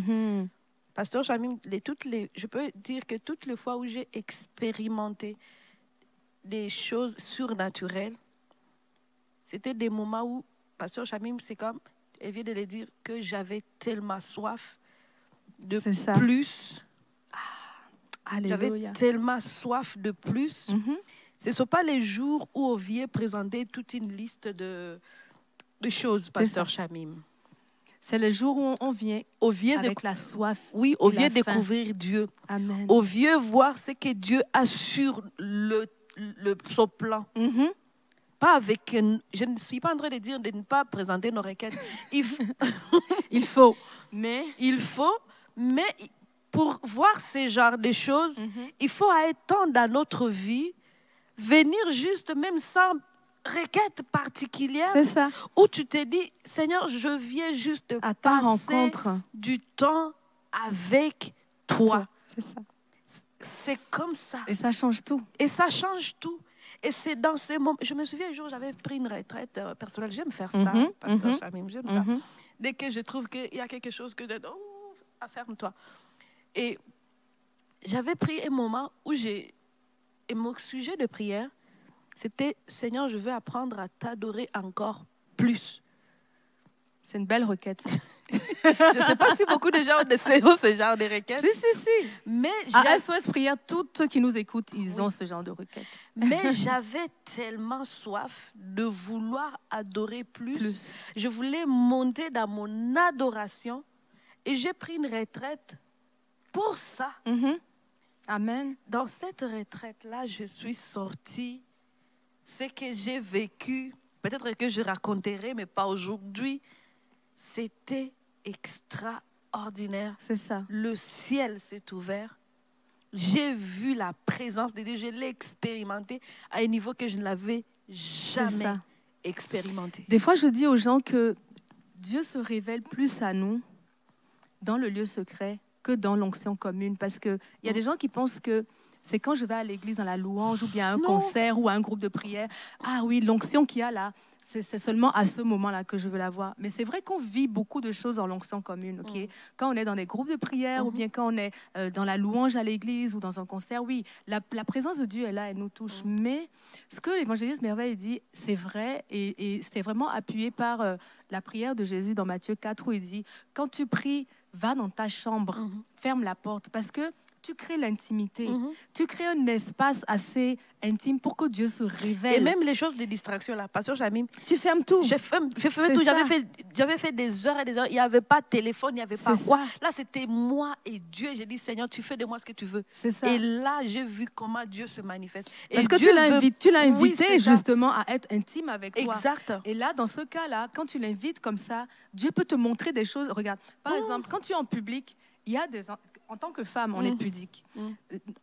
Pasteur Chamim, je peux dire que toutes les fois où j'ai expérimenté des choses surnaturelles, c'était des moments où, Pasteur Chamim, c'est comme, elle vient de le dire, que j'avais tellement soif de plus. J'avais tellement soif de plus. Ce ne sont pas les jours où on vient présenter toute une liste de choses, Pasteur Chamim. C'est le jour où on vient avec la soif. Oui, on vient découvrir Dieu. Amen. On vient voir ce que Dieu a sur son plan. Pas avec, je ne suis pas en train de dire de ne pas présenter nos requêtes. Il faut. Mais pour voir ces genres de choses, il faut à un temps dans notre vie venir juste même sans requête particulière, c'est ça, où tu te dis, Seigneur, je viens juste à ta rencontre, du temps avec toi. C'est ça. C'est comme ça. Et ça change tout. Et ça change tout. Et c'est dans ces moments. Je me souviens un jour, j'avais pris une retraite personnelle. J'aime faire ça, Pasteur Chamim, j'aime ça. Dès que je trouve qu'il y a quelque chose que je dis, oh, afferme-toi. Et j'avais pris un moment où et mon sujet de prière, c'était « Seigneur, je veux apprendre à t'adorer encore plus. » C'est une belle requête. Je ne sais pas si beaucoup de gens ont ce genre de requêtes. Si. Mais à SOS Prière, tous ceux qui nous écoutent, ils ont ce genre de requêtes. Mais j'avais tellement soif de vouloir adorer plus. Je voulais monter dans mon adoration et j'ai pris une retraite pour ça. Amen. Dans cette retraite-là, je suis sortie. Ce que j'ai vécu, peut-être que je raconterai, mais pas aujourd'hui, c'était extraordinaire. C'est ça. Le ciel s'est ouvert. j'ai vu la présence de Dieu, je l'ai expérimenté à un niveau que je ne l'avais jamais expérimenté. Des fois, je dis aux gens que Dieu se révèle plus à nous dans le lieu secret que dans l'onction commune. Parce qu'il y a des gens qui pensent que c'est quand je vais à l'église dans la louange ou bien à un concert ou à un groupe de prière. Ah oui, l'onction qu'il y a là, c'est seulement à ce moment-là que je veux la voir. Mais c'est vrai qu'on vit beaucoup de choses en l'onction commune. Okay? Quand on est dans des groupes de prière ou bien quand on est dans la louange à l'église ou dans un concert, oui, la présence de Dieu est là, elle nous touche. Mais ce que l'évangéliste Merveille dit, c'est vrai et c'est vraiment appuyé par la prière de Jésus dans Matthieu 4 où il dit, quand tu pries, va dans ta chambre, ferme la porte parce que tu crées l'intimité. Tu crées un espace assez intime pour que Dieu se révèle. Et même les choses de distraction, là, Pasteur Chamim, tu fermes tout. J'ai fermé tout. J'avais fait des heures et des heures. Il n'y avait pas de téléphone, il n'y avait pas quoi. Là, c'était moi et Dieu. J'ai dit, Seigneur, tu fais de moi ce que tu veux. Et là, j'ai vu comment Dieu se manifeste. Parce que tu l'as invité justement à être intime avec toi. Exact. Et là, dans ce cas-là, quand tu l'invites comme ça, Dieu peut te montrer des choses. Regarde, par exemple, quand tu es en public, il y a des... En tant que femme, on est pudique.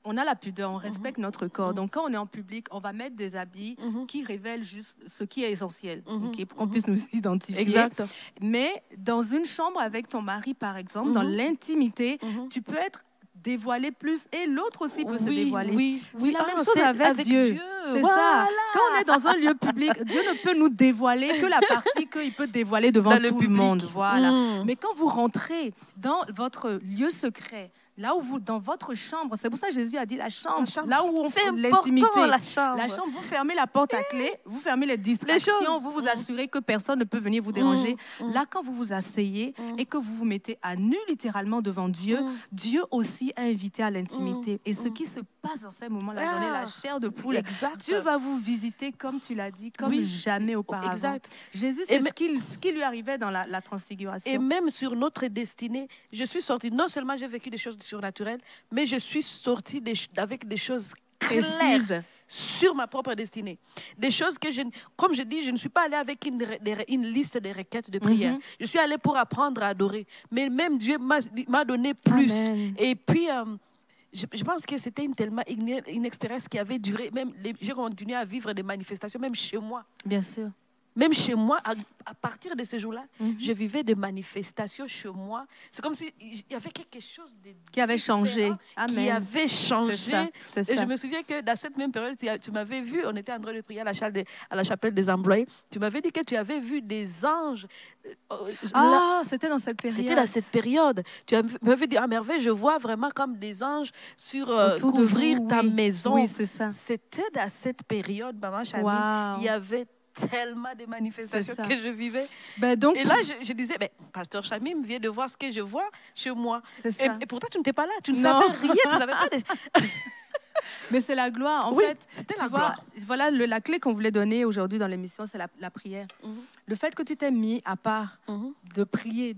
On a la pudeur, on respecte notre corps. Donc, quand on est en public, on va mettre des habits qui révèlent juste ce qui est essentiel, pour qu'on puisse nous identifier. Exact. Mais dans une chambre avec ton mari, par exemple, dans l'intimité, tu peux être dévoilé plus et l'autre aussi peut se dévoiler. C'est la même chose avec Dieu. C'est ça. Quand on est dans un lieu public, Dieu ne peut nous dévoiler que la partie qu'il peut dévoiler devant tout le monde. Voilà. Mais quand vous rentrez dans votre lieu secret, là où vous, dans votre chambre, c'est pour ça que Jésus a dit la chambre. Là où on fait l'intimité. La chambre, vous fermez la porte à clé, vous fermez les distractions, vous vous assurez que personne ne peut venir vous déranger. Là, quand vous vous asseyez et que vous vous mettez à nu littéralement devant Dieu, Dieu aussi a invité à l'intimité. Et ce qui se passe dans ces moments-là, j'en ai la chair de poule. Dieu va vous visiter, comme tu l'as dit, comme jamais auparavant. Exact. Jésus, c'est ce qui lui arrivait dans la transfiguration. Et même sur notre destinée, je suis sortie, non seulement j'ai vécu des choses surnaturelles, mais je suis sortie avec des choses claires sur ma propre destinée. Des choses que, comme je dis, je ne suis pas allée avec une liste de requêtes de prière. Je suis allée pour apprendre à adorer. Mais même Dieu m'a donné plus. Amen. Et puis... je pense que c'était une expérience qui avait duré. Même j'ai continué à vivre des manifestations, même chez moi. Bien sûr. Même chez moi, à partir de ce jour-là, je vivais des manifestations chez moi. C'est comme s'il y avait quelque chose qui avait changé. Amen. Qui avait changé. C'est ça. Et je me souviens que dans cette même période, tu m'avais vu, on était en train de prier à la chapelle des employés. Tu m'avais dit que tu avais vu des anges. C'était dans cette période. C'était dans cette période. Tu m'avais dit, à merveille, je vois vraiment comme des anges sur couvrir ta maison. Oui, c'est ça. C'était dans cette période, maman Chamim, il y avait tellement de manifestations que je vivais. Et là, je disais, Pasteur Chamim vient de voir ce que je vois chez moi. Et pourtant, tu n'étais pas là. Tu ne savais rien. Tu ne savais pas Mais c'est la gloire. En fait, tu vois, voilà la clé qu'on voulait donner aujourd'hui dans l'émission, c'est la prière. Le fait que tu t'es mis à part de prier,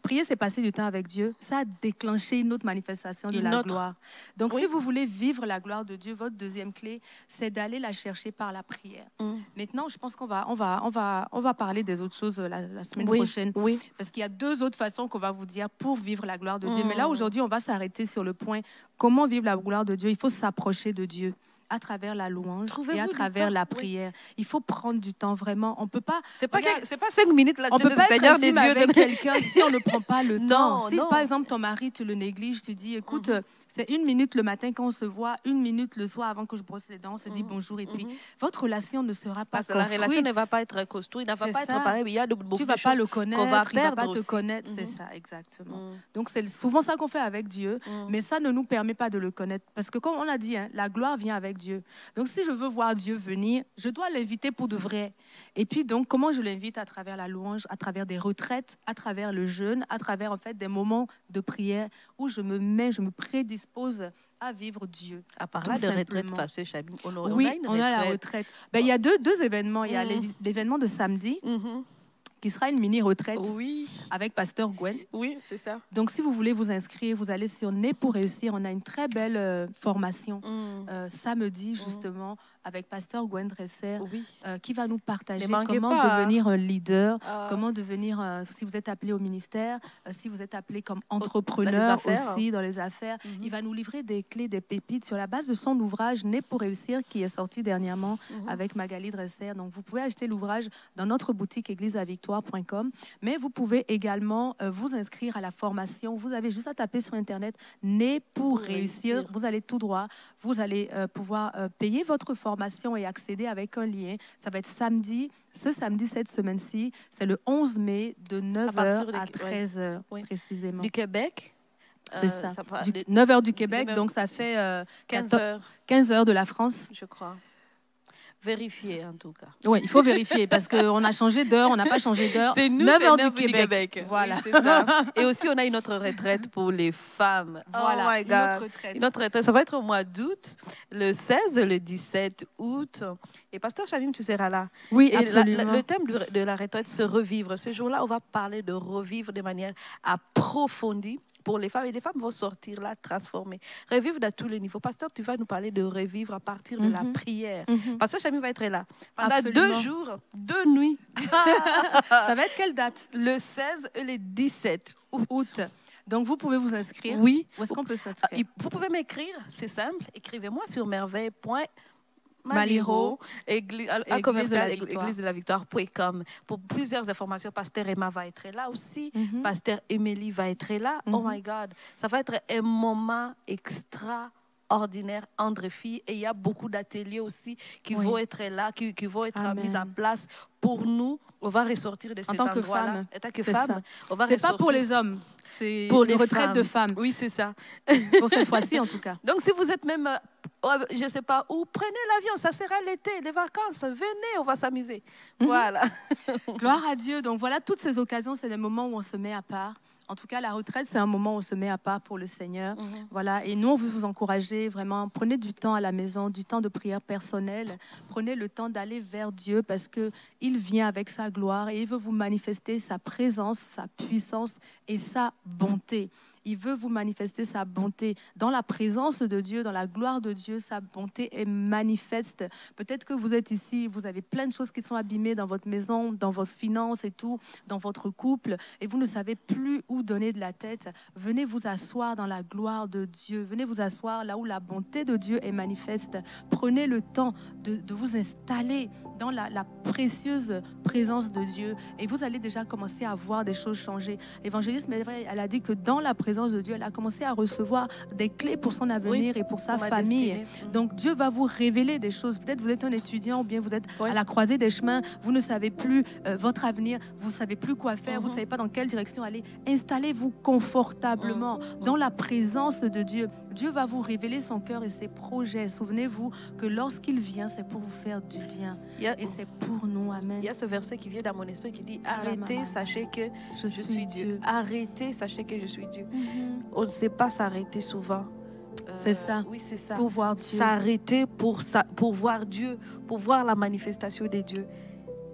prier, c'est passer du temps avec Dieu. Ça a déclenché une autre manifestation de la gloire. Donc, si vous voulez vivre la gloire de Dieu, votre deuxième clé, c'est d'aller la chercher par la prière. Maintenant, je pense qu'on va parler des autres choses la semaine prochaine. Parce qu'il y a deux autres façons qu'on va vous dire pour vivre la gloire de Dieu. Mais là, aujourd'hui, on va s'arrêter sur le point comment vivre la gloire de Dieu. Il faut s'approcher de Dieu à travers la louange et à travers la prière. Il faut prendre du temps, vraiment. On peut pas... C'est pas 5 minutes là. On peut pas être intime avec quelqu'un si on ne prend pas le temps. Si, par exemple, ton mari, tu le négliges, tu dis, écoute, c'est 1 minute le matin quand on se voit, 1 minute le soir avant que je brosse les dents, on se dit bonjour et puis votre relation ne sera pas construite. La relation ne va pas être construite, ne va pas être pareille. Il y a beaucoup tu ne vas pas le connaître, il ne va pas te connaître. C'est ça, exactement. Donc, c'est souvent ça qu'on fait avec Dieu, mais ça ne nous permet pas de le connaître. Parce que comme on a dit, la gloire vient avec Dieu. Donc, si je veux voir Dieu venir, je dois l'inviter pour de vrai. Et puis, donc, comment je l'invite? À travers la louange, à travers des retraites, à travers le jeûne, à travers, en fait, des moments de prière où je me prédispose à vivre Dieu. À part là de retraite, Pasteur Chamim, on a la retraite. Il y a deux événements. Il y a l'événement de samedi, qui qui sera une mini-retraite Oui. avec Pasteur Gwen. Oui, c'est ça. Donc, si vous voulez vous inscrire, vous allez sur Né pour réussir. On a une très belle formation samedi, justement, avec Pasteur Gwen Dresser, qui va nous partager comment devenir un leader, comment devenir, si vous êtes appelé au ministère, si vous êtes appelé comme entrepreneur aussi dans les affaires. Il va nous livrer des clés, des pépites sur la base de son ouvrage Né pour réussir, qui est sorti dernièrement avec Magali Dresser. Donc, vous pouvez acheter l'ouvrage dans notre boutique égliselavictoire.com, mais vous pouvez également vous inscrire à la formation. Vous avez juste à taper sur Internet Né pour réussir. Vous allez tout droit. Vous allez pouvoir payer votre formation et accéder avec un lien. Ça va être samedi, ce samedi, cette semaine-ci. C'est le 11 mai de 9h à 13h précisément. Du Québec. C'est ça. 9h du Québec, donc ça fait 15 heures de la France. Je crois. Vérifier, en tout cas. Oui, il faut vérifier parce qu'on a changé d'heure, on n'a pas changé d'heure. C'est nous, 9h du Québec. Voilà. Oui, c'est ça. Et aussi, on a une autre retraite pour les femmes. Voilà, oh my God. Une autre retraite. Ça va être au mois d'août, le 16, le 17 août. Et Pasteur Shamim, tu seras là. Oui, et absolument. Le thème de la retraite, c'est revivre. Ce jour-là, on va parler de revivre de manière approfondie. Pour les femmes, et les femmes vont sortir là, transformées. Revivre à tous les niveaux. Pasteur, tu vas nous parler de revivre à partir de la prière. Pasteur Chami va être là. Pendant 2 jours, 2 nuits. Ça va être quelle date? Le 16 et le 17 août. Donc, vous pouvez vous inscrire. Oui. Où est-ce qu'on peut s'inscrire? Vous pouvez m'écrire, c'est simple. Écrivez-moi sur merveille.maliro, église de la victoire.com. Pour plusieurs informations, Pasteur Emma va être là aussi. Pasteur Émilie va être là. Oh my God, ça va être un moment extraordinaire entre filles. Et il y a beaucoup d'ateliers aussi qui vont être là, qui vont être mis en place pour nous. On va ressortir de cet endroit-là. En tant que femme, c'est pas pour les hommes, c'est pour les retraites de femmes. Oui, c'est ça. Pour cette fois-ci, en tout cas. Donc, si vous êtes même, je ne sais pas où, prenez l'avion, ça sera l'été, les vacances, venez, on va s'amuser. Voilà. Gloire à Dieu. Donc, voilà, toutes ces occasions, c'est des moments où on se met à part. En tout cas, la retraite, c'est un moment où on se met à part pour le Seigneur. Voilà. Et nous, on veut vous encourager vraiment. Prenez du temps à la maison, du temps de prière personnelle. Prenez le temps d'aller vers Dieu parce qu'il vient avec sa gloire et il veut vous manifester sa présence, sa puissance et sa bonté. Il veut vous manifester sa bonté. Dans la présence de Dieu, dans la gloire de Dieu, sa bonté est manifeste. Peut-être que vous êtes ici, vous avez plein de choses qui sont abîmées dans votre maison, dans vos finances et tout, dans votre couple, et vous ne savez plus où donner de la tête. Venez vous asseoir dans la gloire de Dieu. Venez vous asseoir là où la bonté de Dieu est manifeste. Prenez le temps de vous installer dans la précieuse présence de Dieu, et vous allez déjà commencer à voir des choses changer. L'évangéliste, elle a dit que dans la présence de Dieu, elle a commencé à recevoir des clés pour son avenir et pour sa famille. Donc Dieu va vous révéler des choses. Peut-être vous êtes un étudiant ou bien vous êtes à la croisée des chemins, vous ne savez plus votre avenir, vous ne savez plus quoi faire, vous ne savez pas dans quelle direction aller. Installez-vous confortablement dans la présence de Dieu. Dieu va vous révéler son cœur et ses projets. Souvenez-vous que lorsqu'il vient, c'est pour vous faire du bien. Et c'est pour nous. Amen. Il y a ce verset qui vient dans mon esprit qui dit « Arrêtez, sachez que je suis Dieu. » Arrêtez, sachez que je suis Dieu. On ne sait pas s'arrêter souvent. C'est ça. Oui, c'est ça. Pour voir Dieu. S'arrêter pour voir Dieu, pour voir la manifestation de Dieu.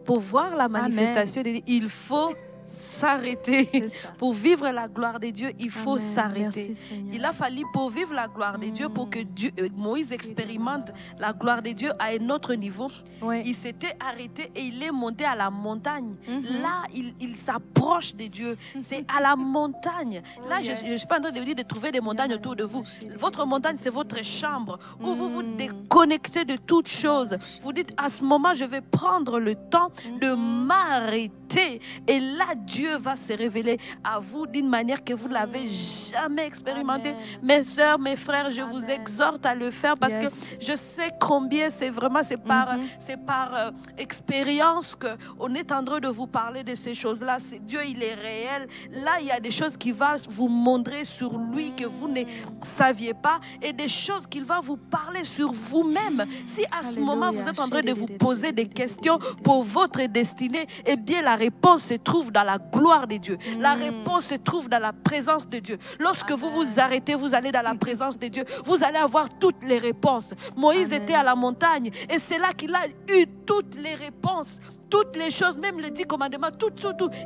Pour voir la manifestation de Dieu, il faut s'arrêter. Pour vivre la gloire de Dieu, il faut s'arrêter. Il a fallu pour vivre la gloire de Dieu, pour que Moïse expérimente la gloire de Dieu à un autre niveau. Il s'était arrêté et il est monté à la montagne. Là, il s'approche de Dieu. C'est à la montagne. Là, je ne suis pas en train de vous dire de trouver des montagnes autour de vous. Votre montagne, c'est votre chambre où vous vous déconnectez de toutes choses. Vous dites, à ce moment, je vais prendre le temps de m'arrêter. Et là, Dieu va se révéler à vous d'une manière que vous ne l'avez jamais expérimenté. Mes sœurs, mes frères, je vous exhorte à le faire parce que je sais combien c'est vraiment, c'est par expérience qu'on est en train de vous parler de ces choses-là. Dieu, il est réel. Là, il y a des choses qui vont vous montrer sur lui que vous ne saviez pas et des choses qu'il va vous parler sur vous-même. Si à ce moment, vous êtes en train de vous poser des questions pour votre destinée, eh bien, la réponse se trouve dans la gloire de Dieu. La réponse se trouve dans la présence de Dieu. Lorsque vous vous arrêtez, vous allez dans la présence de Dieu, vous allez avoir toutes les réponses. Moïse était à la montagne et c'est là qu'il a eu toutes les réponses. toutes les choses, même les 10 commandements, tout,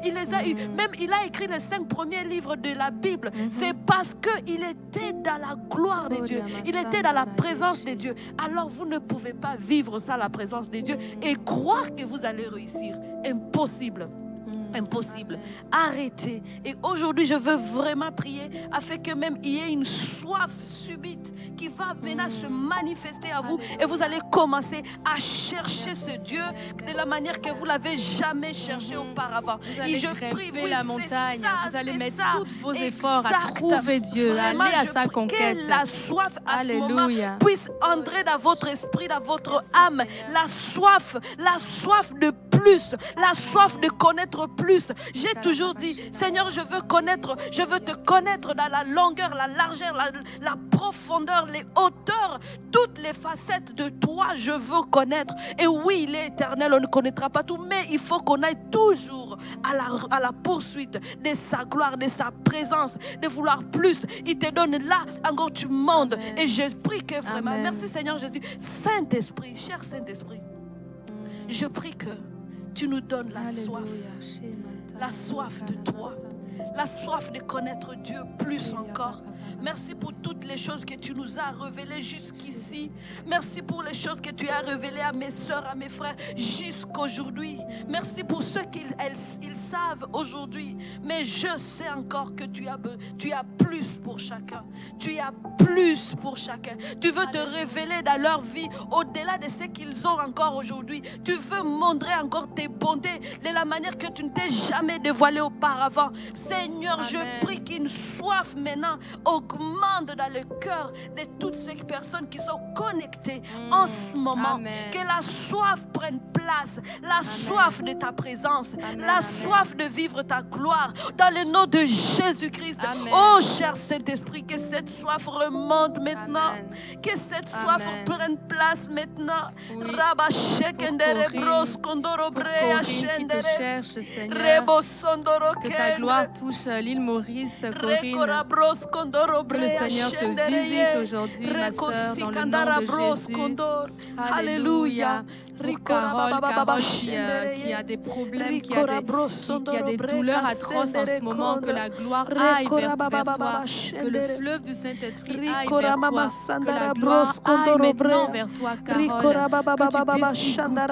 il les a eu. Même il a écrit les 5 premiers livres de la Bible. C'est parce qu'il était dans la gloire de Dieu. Il était dans la présence de Dieu. Alors vous ne pouvez pas vivre sans la présence de Dieu et croire que vous allez réussir. Impossible. Impossible. Arrêtez. Et aujourd'hui, je veux vraiment prier afin que même il y ait une soif subite qui va maintenant se manifester à vous et vous allez commencer à chercher ce Dieu de la manière que vous l'avez jamais cherché auparavant. Vous allez grimper la montagne. Vous allez mettre tous vos efforts à Exact. trouver Dieu, Vraiment, aller à sa conquête. Que la soif à Alléluia. ce moment puisse entrer dans votre esprit, dans votre âme. La soif de plus, la soif de connaître plus. J'ai toujours dit, Seigneur, je veux te connaître dans la longueur, la largeur, la profondeur, les hauteurs, toutes les facettes de toi, je veux connaître. Et oui, il est éternel, on ne connaîtra pas tout, mais il faut qu'on aille toujours à la poursuite de sa gloire, de sa présence, de vouloir plus. Il te donne là, encore tu montes. Amen. Et je prie que vraiment, Amen. Merci Seigneur Jésus, Saint-Esprit, cher Saint-Esprit, je prie que tu nous donnes la soif de toi, la soif de connaître Dieu plus encore. Merci pour toutes les choses que tu nous as révélées jusqu'ici. Merci pour les choses que tu as révélées à mes soeurs, à mes frères jusqu'aujourd'hui. Merci pour ceux qu'ils savent aujourd'hui. Mais je sais encore que tu as plus pour chacun. Tu as plus pour chacun. Tu veux te révéler dans leur vie au-delà de ce qu'ils ont encore aujourd'hui. Tu veux montrer encore tes bontés de la manière que tu ne t'es jamais dévoilé auparavant. Seigneur, Amen. Je prie qu'une soif maintenant augmente dans le cœur de toutes ces personnes qui sont connectées en ce moment. Amen. Que la soif prenne place, la Amen. Soif de ta présence, Amen. La soif de vivre ta gloire dans le nom de Jésus-Christ. Oh cher Saint-Esprit, que cette soif remonte maintenant, Amen. Que cette soif Amen. Prenne place maintenant. Oui. Qui te cherche, Seigneur, que ta gloire touche l'île Maurice, Corinne. Que le Seigneur te visite aujourd'hui, ma sœur, dans le nom de Jésus. Alléluia. Pour Carole qui a des problèmes, qui a des douleurs atroces en ce moment, que la gloire aille vers toi, que le fleuve du Saint-Esprit aille vers toi, que la gloire aille maintenant vers toi, Carole, que tu puisses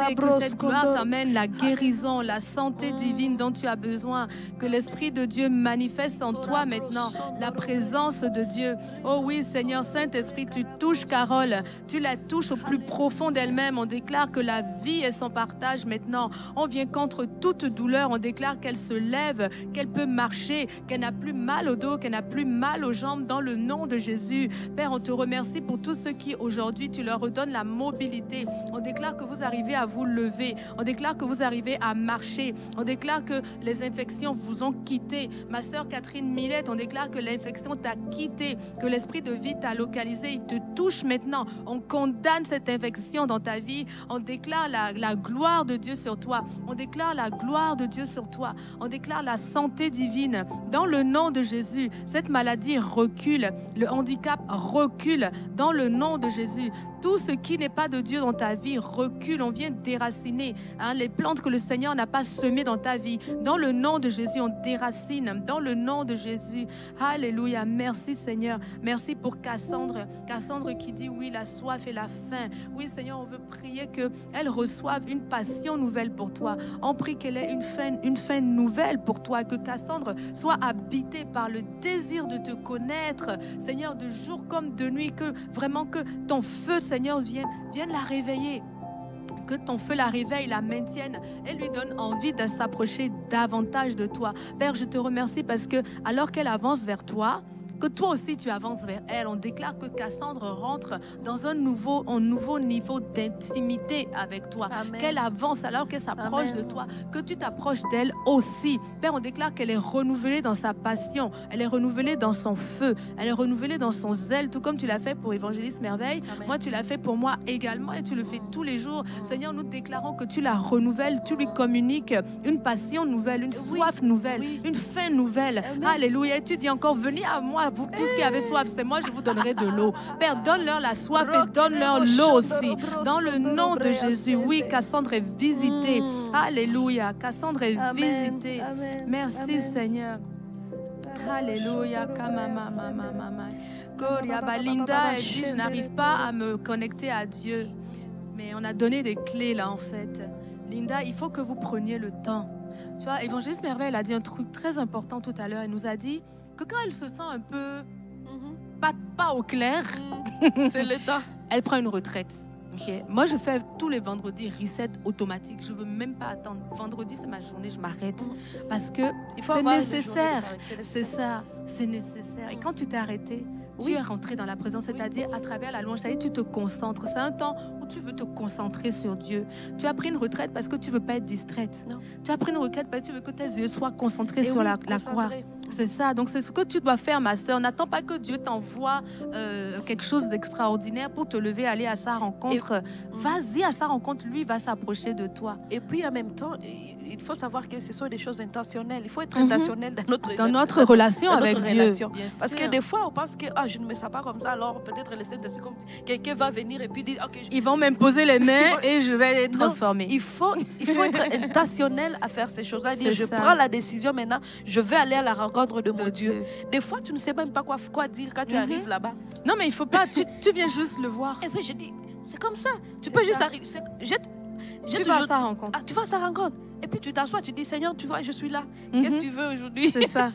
y goûter, que cette gloire t'amène la guérison, la santé divine dont tu as besoin, que l'Esprit de Dieu manifeste en toi maintenant la présence de Dieu. Oh oui, Seigneur Saint-Esprit, tu touches Carole, tu la touches au plus profond d'elle-même. On déclare que la vie est son partage maintenant. On vient contre toute douleur. On déclare qu'elle se lève, qu'elle peut marcher, qu'elle n'a plus mal au dos, qu'elle n'a plus mal aux jambes dans le nom de Jésus. Père, on te remercie pour tous ceux qui aujourd'hui tu leur redonnes la mobilité. On déclare que vous arrivez à vous lever. On déclare que vous arrivez à marcher. On déclare que les infections vous ont quitté. Ma sœur Catherine Millette, on déclare que l'infection t'a quitté, que l'esprit de vie t'a localisé. Il te touche maintenant. On condamne cette infection dans ta vie. On déclare la gloire de Dieu sur toi. On déclare la gloire de Dieu sur toi. On déclare la santé divine. Dans le nom de Jésus, cette maladie recule. Le handicap recule. Dans le nom de Jésus, tout ce qui n'est pas de Dieu dans ta vie recule. On vient déraciner les plantes que le Seigneur n'a pas semées dans ta vie. Dans le nom de Jésus, on déracine. Dans le nom de Jésus. Alléluia. Merci Seigneur. Merci pour Cassandre. Cassandre qui dit oui, la soif et la faim. Oui Seigneur, on veut prier qu'elle reçoive une passion nouvelle pour toi. On prie qu'elle ait une fin nouvelle pour toi. Que Cassandre soit habitée par le désir de te connaître. Seigneur, de jour comme de nuit. Que vraiment que ton feu, Seigneur, vienne la réveiller. Que ton feu la réveille, la maintienne et lui donne envie de s'approcher davantage de toi. Père, je te remercie parce que alors qu'elle avance vers toi, que toi aussi tu avances vers elle. On déclare que Cassandre rentre dans un nouveau niveau d'intimité avec toi. Qu'elle avance alors qu'elle s'approche de toi, que tu t'approches d'elle aussi. Père, on déclare qu'elle est renouvelée dans sa passion, elle est renouvelée dans son feu, elle est renouvelée dans son zèle, tout comme tu l'as fait pour Évangéliste Merveille. Amen. Moi, tu l'as fait pour moi également et tu le fais tous les jours. Seigneur, nous déclarons que tu la renouvelles, tu lui communiques une passion nouvelle, une soif nouvelle, une faim nouvelle. Amen. Alléluia. Et tu dis encore, venez à moi Toi, vous tous qui avez soif, c'est moi, je vous donnerai de l'eau. Père, donne-leur la soif et donne-leur l'eau aussi. Dans le nom de Jésus, oui, Cassandre est visitée. Alléluia, Cassandre est visitée. Merci Seigneur. Alléluia. Linda, elle dit, je n'arrive pas à me connecter à Dieu. Mais on a donné des clés là en fait. Linda, il faut que vous preniez le temps. Tu vois, Évangéliste Merveille, elle a dit un truc très important tout à l'heure. Elle nous a dit que quand elle se sent un peu pas au clair, c'est le temps. Elle prend une retraite. Okay. Moi, je fais tous les vendredis reset automatique. Je ne veux même pas attendre. Vendredi, c'est ma journée, je m'arrête. Parce que c'est nécessaire. C'est ça, c'est nécessaire. Et quand tu t'es arrêté, tu es rentré dans la présence, c'est-à-dire à travers la louange, tu te concentres. C'est un temps où tu veux te concentrer sur Dieu. Tu as pris une retraite parce que tu ne veux pas être distraite. Non. Tu as pris une retraite parce que tu veux que tes yeux soient concentrés sur la croix. C'est ça. Donc, c'est ce que tu dois faire, ma soeur. N'attends pas que Dieu t'envoie quelque chose d'extraordinaire pour te lever, aller à sa rencontre. Vas-y à sa rencontre. Lui va s'approcher de toi. Et puis, en même temps, il faut savoir que ce sont des choses intentionnelles. Il faut être intentionnel dans notre relation avec Dieu. Parce que des fois, on pense que je ne me sens pas comme ça. Alors, peut-être le Saint-Esprit, quelqu'un va venir et puis dire... Okay, ils vont m'imposer les mains et je vais être transformée. Il faut être intentionnel à faire ces choses-là. Dire, je prends la décision maintenant, je vais aller à la rencontre de mon Dieu. Des fois, tu ne sais même pas quoi dire quand tu arrives là-bas. Non, mais il ne faut pas. Tu viens juste le voir. Et puis, je dis, c'est comme ça. Tu peux juste arriver. Tu vas à sa rencontre. Tu vas à sa rencontre. Et puis, tu t'assois, tu dis, Seigneur, tu vois, je suis là. Qu'est-ce que tu veux aujourd'hui? C'est ça.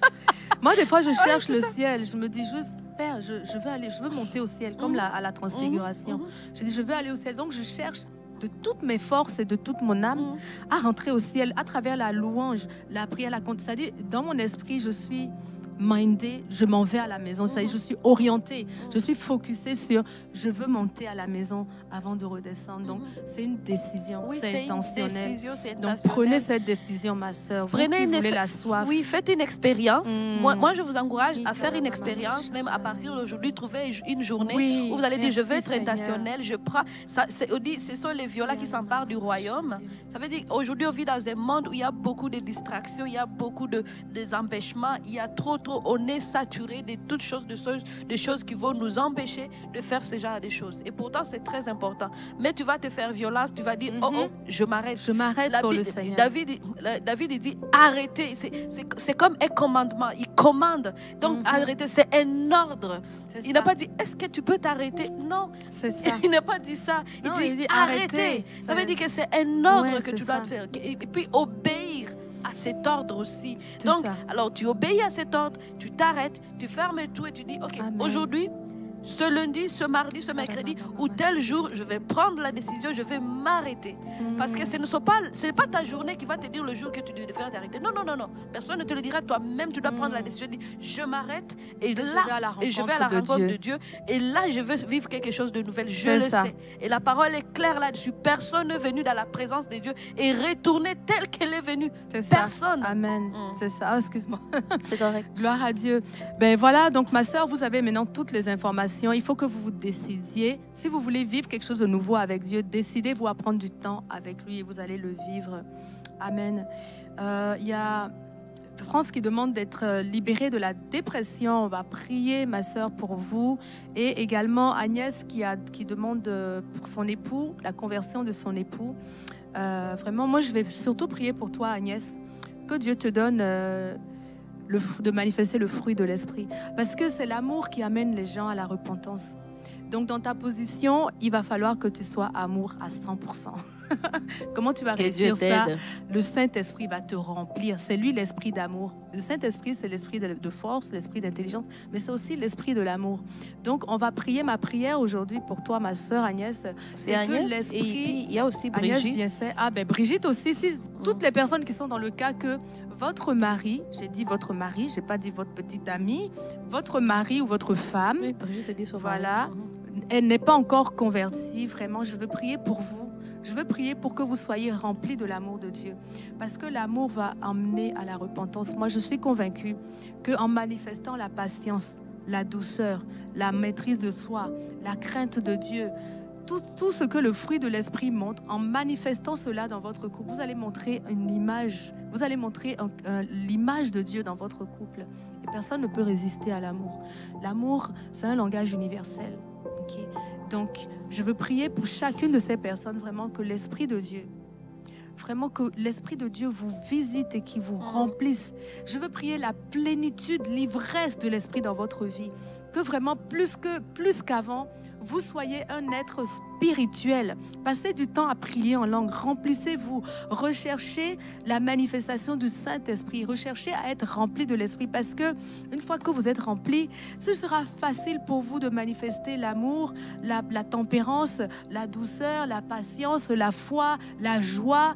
Moi, des fois, je cherche le ciel. Je me dis juste, Père, je veux monter au ciel, comme à la transfiguration. Je dis, je veux aller au ciel. Donc, je cherche de toutes mes forces et de toute mon âme à rentrer au ciel à travers la louange, la prière, la compte. C'est-à-dire, dans mon esprit, je suis mindée, je m'en vais à la maison. C'est-à-dire, je suis orientée, je suis focusée sur je veux monter à la maison avant de redescendre. Donc, c'est une décision, c'est intentionnel. Donc, prenez cette décision, ma soeur. Prenez la soif. Oui, faites une expérience. Moi, je vous encourage à faire une expérience, même à partir d'aujourd'hui, trouver une journée où vous allez dire, je veux être intentionnel, je prends. Ce sont les violents qui s'emparent du royaume. Ça veut dire qu'aujourd'hui, on vit dans un monde où il y a beaucoup de distractions, il y a beaucoup de empêchements, il y a trop, on est saturé de toutes choses, de choses qui vont nous empêcher de faire ce genre de choses. Et pourtant, c'est très important. Mais tu vas te faire violence, tu vas dire, je m'arrête. Je m'arrête pour le Seigneur. David dit, arrêtez. C'est comme un commandement. Il commande. Donc, arrêtez, c'est un ordre. Il n'a pas dit, est-ce que tu peux t'arrêter? Non. C'est ça. Il n'a pas dit ça. Il dit, arrêtez. Ça veut dire que c'est un ordre que tu dois faire. Et puis, obéir à cet ordre aussi. Donc, alors tu obéis à cet ordre, tu t'arrêtes, tu fermes tout et tu dis, ok, aujourd'hui, ce lundi, ce mardi, ce mercredi ou tel jour, je vais prendre la décision, je vais m'arrêter. Parce que ce n'est pas ta journée qui va te dire le jour que tu devrais faire t'arrêter. Non. Personne ne te le dira. Toi-même, tu dois prendre la décision de dire, je m'arrête et là, je vais à la rencontre de Dieu. Et là, je veux vivre quelque chose de nouvel. Je le sais. Et la parole est claire là-dessus. Personne n'est venu dans la présence de Dieu et retourner tel qu'elle est venue. Personne. Amen. C'est ça. Oh, excuse-moi. C'est correct. Gloire à Dieu. Ben voilà, donc ma sœur, vous avez maintenant toutes les informations. Il faut que vous vous décidiez. Si vous voulez vivre quelque chose de nouveau avec Dieu, décidez-vous à prendre du temps avec lui et vous allez le vivre. Amen. Il y a France qui demande d'être libérée de la dépression. On va prier, ma sœur, pour vous. Et également Agnès qui demande pour son époux, la conversion de son époux. Vraiment, moi, je vais surtout prier pour toi, Agnès. Que Dieu te donne... de manifester le fruit de l'esprit. Parce que c'est l'amour qui amène les gens à la repentance. Donc, dans ta position, il va falloir que tu sois amour à 100%. Comment tu vas réussir ça? Le Saint-Esprit va te remplir. C'est lui l'esprit d'amour. Le Saint-Esprit, c'est l'esprit de force, l'esprit d'intelligence, mais c'est aussi l'esprit de l'amour. Donc, on va prier ma prière aujourd'hui pour toi, ma sœur Agnès. C'est Agnès, et puis il y a aussi Brigitte. Agnès, bien c'est. Ah, ben Brigitte aussi. Si, toutes les personnes qui sont dans le cas que votre mari, j'ai dit votre mari, je n'ai pas dit votre petite amie, votre mari ou votre femme, oui, Brigitte dit voilà, elle n'est pas encore convertie, vraiment, je veux prier pour vous. Je veux prier pour que vous soyez remplis de l'amour de Dieu. Parce que l'amour va emmener à la repentance. Moi, je suis convaincue qu'en manifestant la patience, la douceur, la maîtrise de soi, la crainte de Dieu, tout ce que le fruit de l'esprit montre, en manifestant cela dans votre couple, vous allez montrer une image, vous allez montrer l'image de Dieu dans votre couple. Et personne ne peut résister à l'amour. L'amour, c'est un langage universel. Okay? Donc, je veux prier pour chacune de ces personnes, vraiment que l'Esprit de Dieu, vraiment que l'Esprit de Dieu vous visite et qu'il vous remplisse. Je veux prier la plénitude, l'ivresse de l'Esprit dans votre vie. Que vraiment, plus qu'avant, vous soyez un être spirituel. Passez du temps à prier en langue. Remplissez-vous. Recherchez la manifestation du Saint-Esprit. Recherchez à être rempli de l'Esprit. Parce que une fois que vous êtes rempli, ce sera facile pour vous de manifester l'amour, la tempérance, la douceur, la patience, la foi, la joie.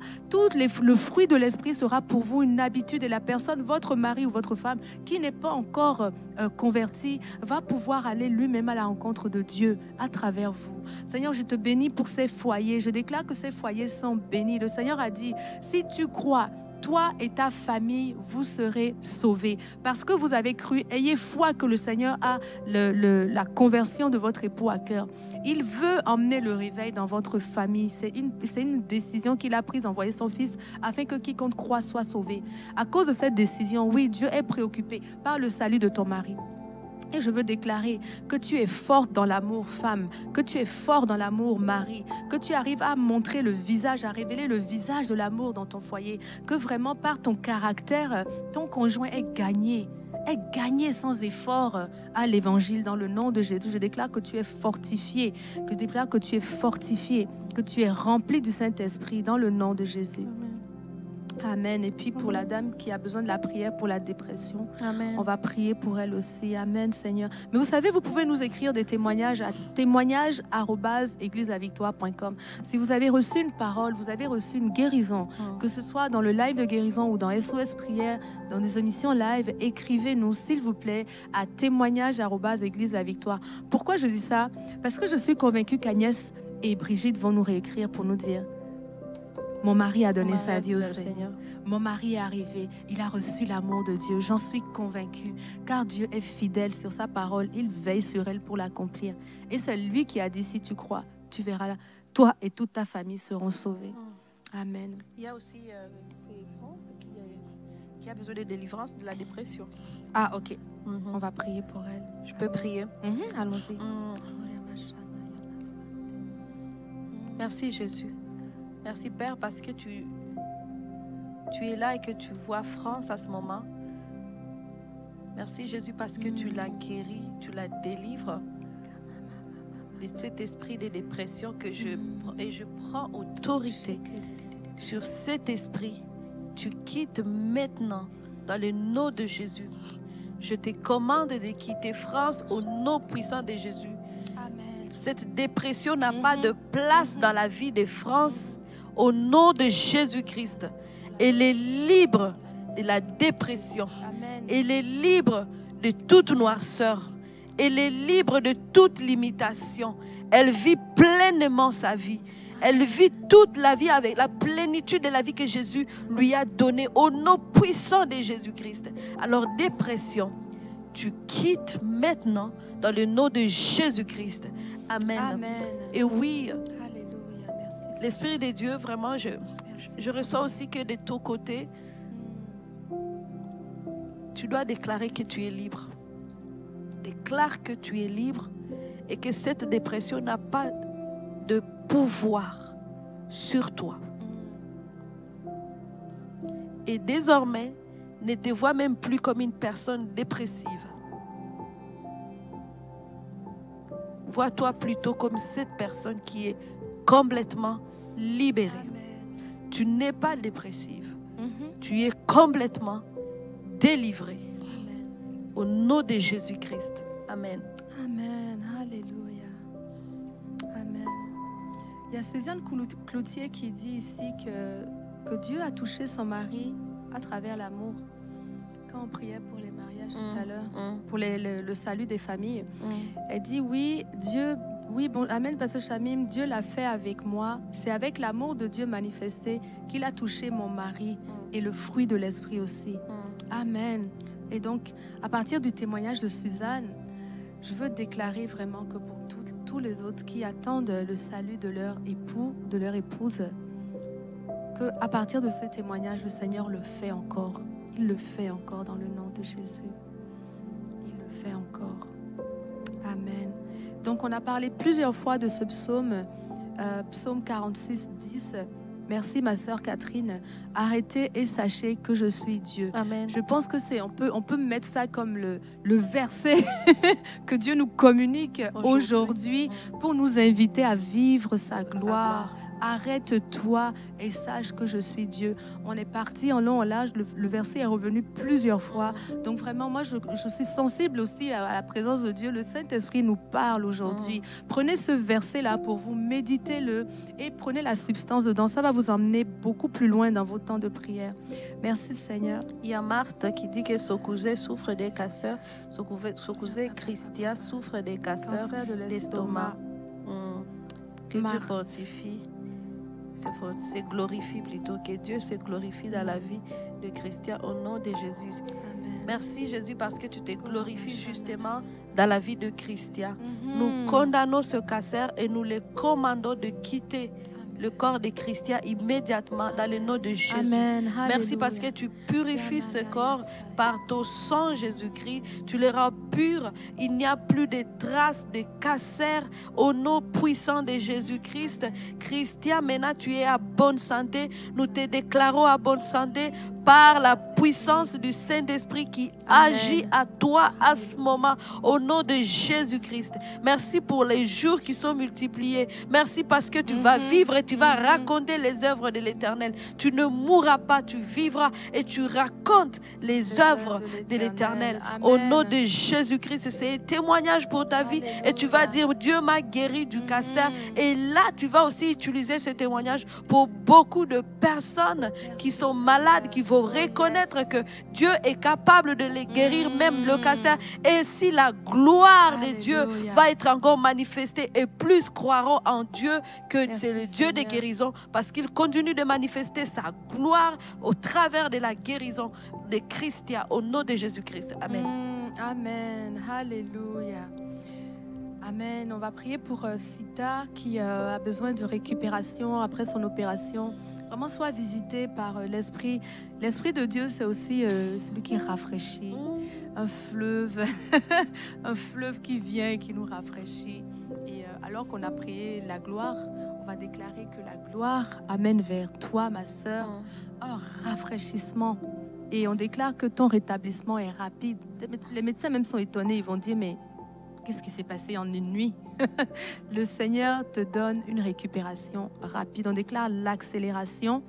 Le fruit de l'Esprit sera pour vous une habitude. Et la personne, votre mari ou votre femme, qui n'est pas encore converti, va pouvoir aller lui-même à la rencontre de Dieu à travers vous. Seigneur, je te bénis pour ces foyers. Je déclare que ces foyers sont bénis. Le Seigneur a dit, si tu crois, toi et ta famille, vous serez sauvés. Parce que vous avez cru, ayez foi que le Seigneur a la conversion de votre époux à cœur. Il veut emmener le réveil dans votre famille. C'est une décision qu'il a prise, envoyer son Fils, afin que quiconque croit soit sauvé. À cause de cette décision, oui, Dieu est préoccupé par le salut de ton mari. Et je veux déclarer que tu es forte dans l'amour femme, que tu es fort dans l'amour mari, que tu arrives à montrer le visage, à révéler le visage de l'amour dans ton foyer, que vraiment par ton caractère, ton conjoint est gagné sans effort à l'évangile. Dans le nom de Jésus, je déclare que tu es fortifié, que tu es rempli du Saint-Esprit dans le nom de Jésus. Amen. Et puis pour la dame qui a besoin de la prière pour la dépression, Amen. On va prier pour elle aussi. Amen, Seigneur. Mais vous savez, vous pouvez nous écrire des témoignages à témoignages@égliselavictoire.com. Si vous avez reçu une parole, vous avez reçu une guérison, que ce soit dans le live de guérison ou dans SOS Prière, dans les émissions live, écrivez-nous, s'il vous plaît, à témoignages@égliselavictoire. Pourquoi je dis ça? Parce que je suis convaincue qu'Agnès et Brigitte vont nous réécrire pour nous dire: mon mari a donné sa vie au Seigneur. Mon mari est arrivé. Il a reçu l'amour de Dieu. J'en suis convaincue. Car Dieu est fidèle sur sa parole. Il veille sur elle pour l'accomplir. Et c'est lui qui a dit, si tu crois, tu verras là. Toi et toute ta famille seront sauvés. Amen. Il y a aussi France qui a besoin de délivrance de la dépression. Ah, ok. On va prier pour elle. Je peux prier? Allons-y. Merci Jésus. Merci Père parce que tu es là et que tu vois France à ce moment. Merci Jésus parce que tu l'as guéri, tu la délivres de cet esprit de dépression je prends autorité sur cet esprit. Tu quittes maintenant dans le nom de Jésus. Je te commande de quitter France au nom puissant de Jésus. Amen. Cette dépression n'a pas de place dans la vie de France. Au nom de Jésus-Christ, elle est libre de la dépression. Amen. Elle est libre de toute noirceur. Elle est libre de toute limitation. Elle vit pleinement sa vie. Elle vit toute la vie avec la plénitude de la vie que Jésus lui a donnée au nom puissant de Jésus-Christ. Alors, dépression, tu quittes maintenant dans le nom de Jésus-Christ. Amen. Amen. Et oui, l'Esprit de Dieu, vraiment, je ressens aussi que de ton côté, tu dois déclarer que tu es libre. Déclare que tu es libre et que cette dépression n'a pas de pouvoir sur toi. Et désormais, ne te vois même plus comme une personne dépressive. Vois-toi plutôt comme cette personne qui est complètement libérée. Amen. Tu n'es pas dépressive. Tu es complètement délivrée. Amen. Au nom de Jésus-Christ. Amen. Amen. Alléluia. Amen. Il y a Suzanne Cloutier qui dit ici que Dieu a touché son mari à travers l'amour. Quand on priait pour les mariages tout à l'heure, pour le salut des familles, elle dit oui, Dieu... Oui, bon, amen, Pasteur Chamim, Dieu l'a fait avec moi. C'est avec l'amour de Dieu manifesté qu'il a touché mon mari et le fruit de l'esprit aussi. Amen. Et donc, à partir du témoignage de Suzanne, je veux déclarer vraiment que pour tous les autres qui attendent le salut de leur époux, de leur épouse, qu'à partir de ce témoignage, le Seigneur le fait encore. Il le fait encore dans le nom de Jésus. Il le fait encore. Amen. Donc, on a parlé plusieurs fois de ce psaume, psaume 46, 10. Merci, ma sœur Catherine. Arrêtez et sachez que je suis Dieu. Amen. Je pense que on peut mettre ça comme le verset que Dieu nous communique aujourd'hui pour nous inviter à vivre sa gloire. Arrête-toi et sache que je suis Dieu. On est parti en long, en large. Le verset est revenu plusieurs fois. Donc vraiment, moi, je suis sensible aussi à la présence de Dieu. Le Saint-Esprit nous parle aujourd'hui. Prenez ce verset-là pour vous, méditez-le et prenez la substance dedans. Ça va vous emmener beaucoup plus loin dans vos temps de prière. Merci Seigneur. Il y a Marthe qui dit que son cousin souffre des casseurs. Son cousin Christian souffre des casseurs d'estomac. Que Dieu fortifie. Se glorifie plutôt, que Dieu se glorifie dans la vie de Christian au nom de Jésus. Amen. Merci Jésus parce que tu te glorifies justement dans la vie de Christian. Nous condamnons ce cancer et nous le commandons de quitter le corps de Christian immédiatement dans le nom de Jésus. Amen. Merci parce que tu purifies ce corps par ton sang Jésus-Christ. Tu le rends pur. Il n'y a plus de traces de cancer au nom puissant de Jésus-Christ. Christian, maintenant tu es à bonne santé. Nous te déclarons à bonne santé par la puissance du Saint-Esprit qui agit à toi à ce moment au nom de Jésus-Christ. Merci pour les jours qui sont multipliés. Merci parce que tu vas vivre et tu vas raconter les œuvres de l'Éternel. Tu ne mourras pas, tu vivras et tu racontes les œuvres de l'Éternel. Au nom de Jésus-Christ, c'est un témoignage pour ta vie et tu vas dire Dieu m'a guéri du cancer. Et là, tu vas aussi utiliser ce témoignage pour beaucoup de personnes qui sont malades, qui vont reconnaître que Dieu est capable de les guérir, même le cancer. Et si la gloire de Dieu va être encore manifestée et plus croiront en Dieu que c'est le Dieu des guérisons parce qu'il continue de manifester sa gloire au travers de la guérison de Christian au nom de Jésus-Christ. Amen. Amen. Alléluia. Amen. On va prier pour Sita qui a besoin de récupération après son opération. Vraiment soit visité par l'Esprit. L'Esprit de Dieu, c'est aussi celui qui rafraîchit. Un fleuve, un fleuve qui vient et qui nous rafraîchit. Et alors qu'on a prié la gloire, on va déclarer que la gloire amène vers toi, ma sœur, un rafraîchissement. Et on déclare que ton rétablissement est rapide. Les médecins même sont étonnés, ils vont dire, mais qu'est-ce qui s'est passé en une nuit? Le Seigneur te donne une récupération rapide. On déclare l'accélération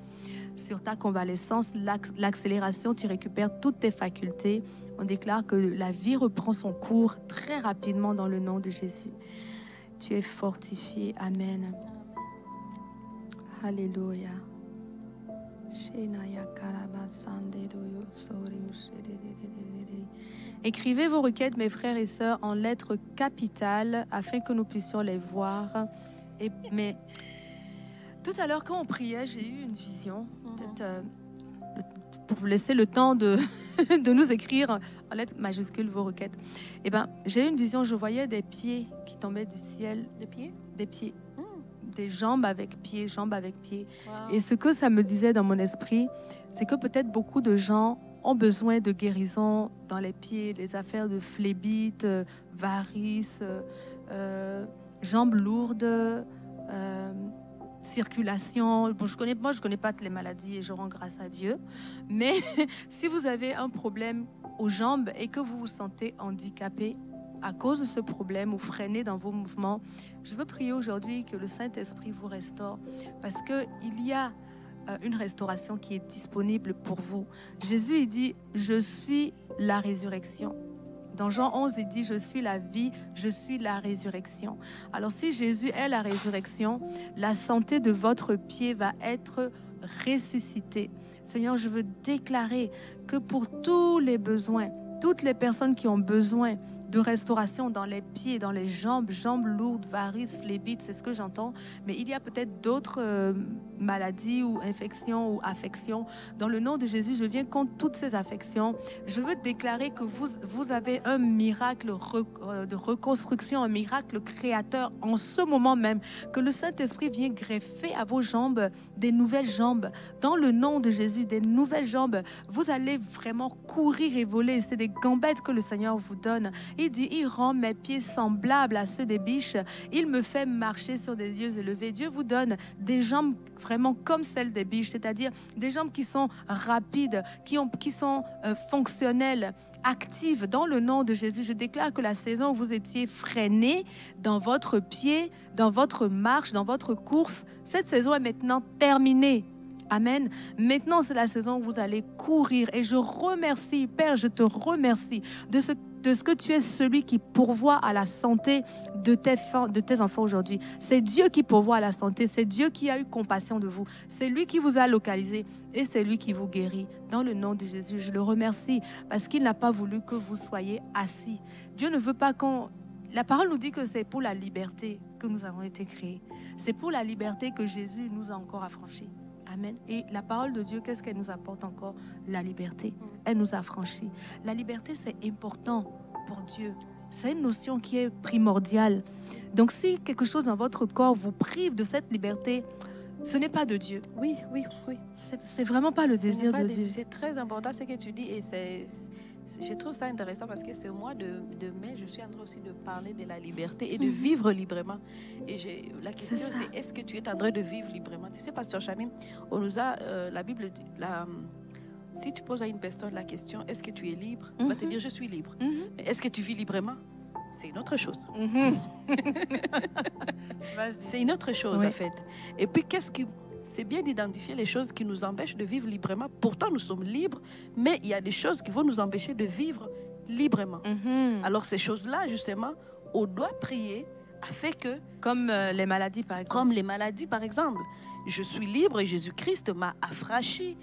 sur ta convalescence. L'accélération, tu récupères toutes tes facultés. On déclare que la vie reprend son cours très rapidement dans le nom de Jésus. Tu es fortifié. Amen. Alléluia. Écrivez vos requêtes, mes frères et sœurs, en lettres capitales afin que nous puissions les voir. Mais tout à l'heure, quand on priait, j'ai eu une vision. Pour vous laisser le temps de nous écrire en lettres majuscules vos requêtes. Eh ben, j'ai eu une vision, je voyais des pieds qui tombaient du ciel. Des pieds? Des pieds. Des jambes avec pieds, jambes avec pieds. Wow. Et ce que ça me disait dans mon esprit, c'est que peut-être beaucoup de gens ont besoin de guérison dans les pieds, les affaires de phlébite, varices, jambes lourdes, circulation. Bon, je connais pas toutes les maladies et je rends grâce à Dieu. Mais si vous avez un problème aux jambes et que vous vous sentez handicapé à cause de ce problème ou freiné dans vos mouvements, je veux prier aujourd'hui que le Saint-Esprit vous restaure parce qu'il y a une restauration qui est disponible pour vous. Jésus, il dit, je suis la résurrection. Dans Jean 11, il dit, je suis la vie, je suis la résurrection. Alors si Jésus est la résurrection, la santé de votre pied va être ressuscitée. Seigneur, je veux déclarer que pour tous les besoins, toutes les personnes qui ont besoin de restauration dans les pieds, dans les jambes, jambes lourdes, varices, phlébites, c'est ce que j'entends. Mais il y a peut-être d'autres maladies ou infections ou affections. Dans le nom de Jésus, je viens contre toutes ces affections. Je veux déclarer que vous avez un miracle de reconstruction, un miracle créateur en ce moment même, que le Saint-Esprit vient greffer à vos jambes des nouvelles jambes. Dans le nom de Jésus, des nouvelles jambes. Vous allez vraiment courir et voler. C'est des gambettes que le Seigneur vous donne. Il dit, il rend mes pieds semblables à ceux des biches. Il me fait marcher sur des yeux élevés. Dieu vous donne des jambes vraiment comme celles des biches, c'est-à-dire des jambes qui sont rapides, qui sont fonctionnelles, actives. Dans le nom de Jésus, je déclare que la saison où vous étiez freiné dans votre pied, dans votre marche, dans votre course, cette saison est maintenant terminée. Amen. Maintenant, c'est la saison où vous allez courir. Et je remercie, Père, je te remercie de ce que tu es celui qui pourvoit à la santé de tes enfants aujourd'hui. C'est Dieu qui pourvoit à la santé. C'est Dieu qui a eu compassion de vous. C'est lui qui vous a localisé et c'est lui qui vous guérit. Dans le nom de Jésus, je le remercie parce qu'il n'a pas voulu que vous soyez assis. Dieu ne veut pas qu'on... La parole nous dit que c'est pour la liberté que nous avons été créés. C'est pour la liberté que Jésus nous a encore affranchis. Amen. Et la parole de Dieu, qu'est-ce qu'elle nous apporte encore? La liberté. Elle nous a franchis. La liberté, c'est important pour Dieu. C'est une notion qui est primordiale. Donc, si quelque chose dans votre corps vous prive de cette liberté, ce n'est pas de Dieu. Oui. C'est vraiment pas le désir de Dieu. C'est très important ce que tu dis et je trouve ça intéressant parce que ce mois de mai, je suis en train aussi de parler de la liberté et de vivre librement. Et la question, c'est est-ce que tu es en train de vivre librement? Tu sais, Pasteur Chamim, on nous a la Bible, si tu poses à une personne la question, est-ce que tu es libre? Il va te dire, je suis libre. Mais est-ce que tu vis librement? C'est une autre chose. C'est une autre chose, en fait. Et puis, c'est bien d'identifier les choses qui nous empêchent de vivre librement. Pourtant, nous sommes libres, mais il y a des choses qui vont nous empêcher de vivre librement. Alors, ces choses-là, justement, on doit prier afin que... Comme les maladies, par exemple. Comme les maladies, par exemple. Je suis libre et Jésus-Christ m'a affranchi,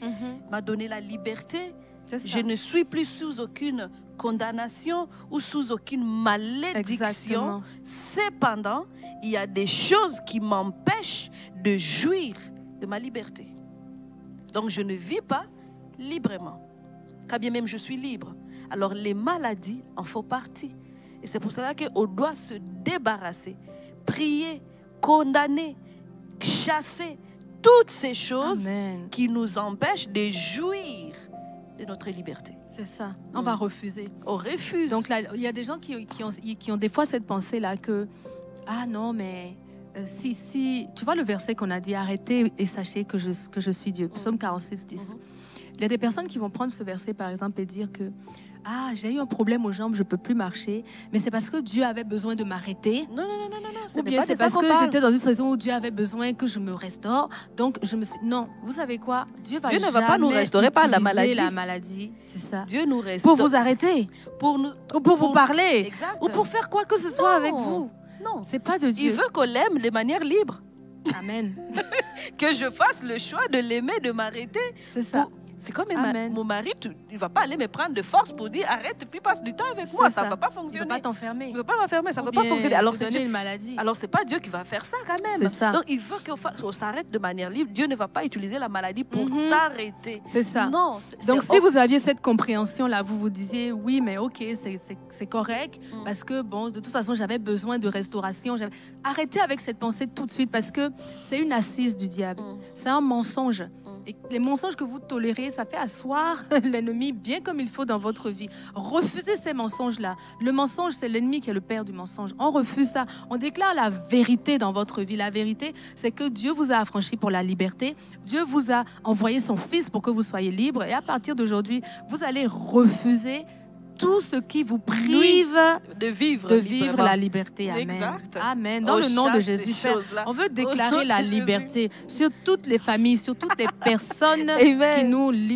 m'a donné la liberté. Je ne suis plus sous aucune condamnation ou sous aucune malédiction. Exactement. Cependant, il y a des choses qui m'empêchent de jouir de ma liberté. Donc, je ne vis pas librement. Quand bien même je suis libre. Alors, les maladies en font partie. Et c'est pour cela qu'on doit se débarrasser, prier, condamner, chasser toutes ces choses qui nous empêchent de jouir de notre liberté. C'est ça. On va refuser. On refuse. Donc, là, il y a des gens qui ont des fois cette pensée-là que, ah non, mais... Si, tu vois le verset qu'on a dit, arrêtez et sachez que je suis Dieu, Psaume 46, 10. Il y a des personnes qui vont prendre ce verset, par exemple, et dire que j'ai eu un problème aux jambes, je ne peux plus marcher, mais c'est parce que Dieu avait besoin de m'arrêter. Non. Ou bien c'est parce que j'étais dans une saison où Dieu avait besoin que je me restaure. Donc, je me suis... Non, vous savez quoi? Dieu ne va pas nous restaurer par la maladie. C'est ça. Dieu nous restaure. Pour vous arrêter. Pour vous parler. Exact. Ou pour faire quoi que ce soit avec vous. Non, c'est pas de Dieu. Il veut qu'on l'aime de manière libre. Amen. Que je fasse le choix de l'aimer, de m'arrêter. C'est ça. C'est comme mon mari, il ne va pas aller me prendre de force pour dire arrête, puis passe du temps avec moi. Ça ne va pas fonctionner. Il ne va pas t'enfermer. Il ne va pas m'enfermer, ça ne va pas fonctionner. Alors, c'est une maladie. Alors, ce n'est pas Dieu qui va faire ça quand même. C'est ça. Donc, il veut qu'on s'arrête de manière libre. Dieu ne va pas utiliser la maladie pour t'arrêter. C'est ça. Non. Donc, si vous aviez cette compréhension-là, vous vous disiez oui, mais ok, c'est correct, parce que, bon, de toute façon, j'avais besoin de restauration. Arrêtez avec cette pensée tout de suite, parce que c'est une assise du diable. C'est un mensonge. Et les mensonges que vous tolérez, ça fait asseoir l'ennemi bien comme il faut dans votre vie. Refusez ces mensonges-là. Le mensonge, c'est l'ennemi qui est le père du mensonge. On refuse ça. On déclare la vérité dans votre vie. La vérité, c'est que Dieu vous a affranchi pour la liberté. Dieu vous a envoyé son Fils pour que vous soyez libres. Et à partir d'aujourd'hui, vous allez refuser tout ce qui vous prive de vivre la liberté. Amen. Exact. Amen. Dans le nom de Jésus, on veut déclarer la liberté sur toutes les familles, sur toutes les personnes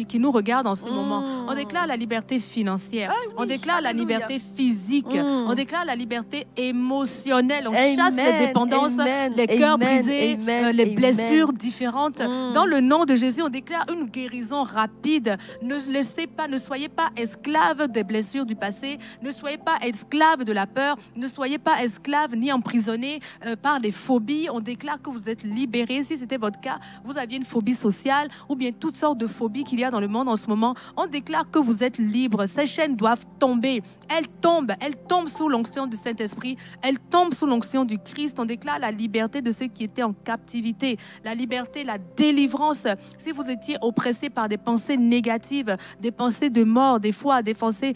qui nous regardent en ce moment. On déclare la liberté financière. On déclare la liberté physique. On déclare la liberté émotionnelle. On chasse les dépendances, les cœurs brisés, les blessures différentes. Dans le nom de Jésus, on déclare une guérison rapide. Ne soyez pas esclaves des blessures blessures du passé. Ne soyez pas esclaves de la peur. Ne soyez pas esclaves ni emprisonnés par des phobies. On déclare que vous êtes libérés. Si c'était votre cas, vous aviez une phobie sociale ou bien toutes sortes de phobies qu'il y a dans le monde en ce moment. On déclare que vous êtes libres. Ces chaînes doivent tomber. Elles tombent sous l'onction du Saint-Esprit. Elles tombent sous l'onction du Christ. On déclare la liberté de ceux qui étaient en captivité. La liberté, la délivrance. Si vous étiez oppressé par des pensées négatives, des pensées de mort, des fois des pensées,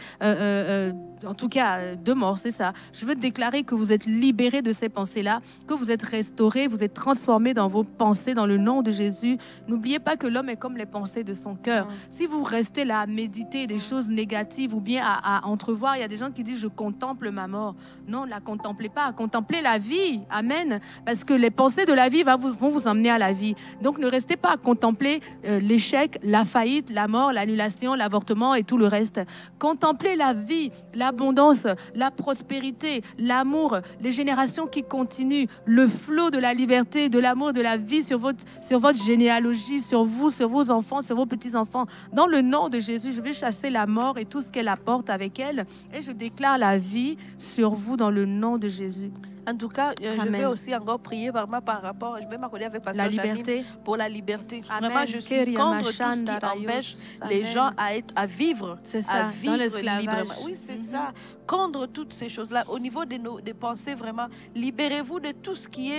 en tout cas de mort, c'est ça. Je veux déclarer que vous êtes libérés de ces pensées-là, que vous êtes restaurés, vous êtes transformés dans vos pensées dans le nom de Jésus. N'oubliez pas que l'homme est comme les pensées de son cœur. Si vous restez là à méditer des choses négatives ou bien à entrevoir, il y a des gens qui disent je contemple ma mort. Non, ne la contemplez pas, contemplez la vie. Amen. Parce que les pensées de la vie vont vous emmener à la vie. Donc ne restez pas à contempler l'échec, la faillite, la mort, l'annulation, l'avortement et tout le reste. Contemplez la vie, l'abondance, la prospérité, l'amour, les générations qui continuent, le flot de la liberté, de l'amour, de la vie sur votre généalogie, sur vous, sur vos enfants, sur vos petits-enfants. Dans le nom de Jésus, je vais chasser la mort et tout ce qu'elle apporte avec elle et je déclare la vie sur vous dans le nom de Jésus. En tout cas, je vais aussi encore prier par rapport, je vais m'accorder avec Pasteur Janine pour la liberté. Amen. Vraiment, je suis contre tout ce qui empêche les gens à vivre, dans l'esclavage. librement. Oui, c'est ça. Contre toutes ces choses-là. Au niveau des pensées, vraiment, libérez-vous de tout ce qui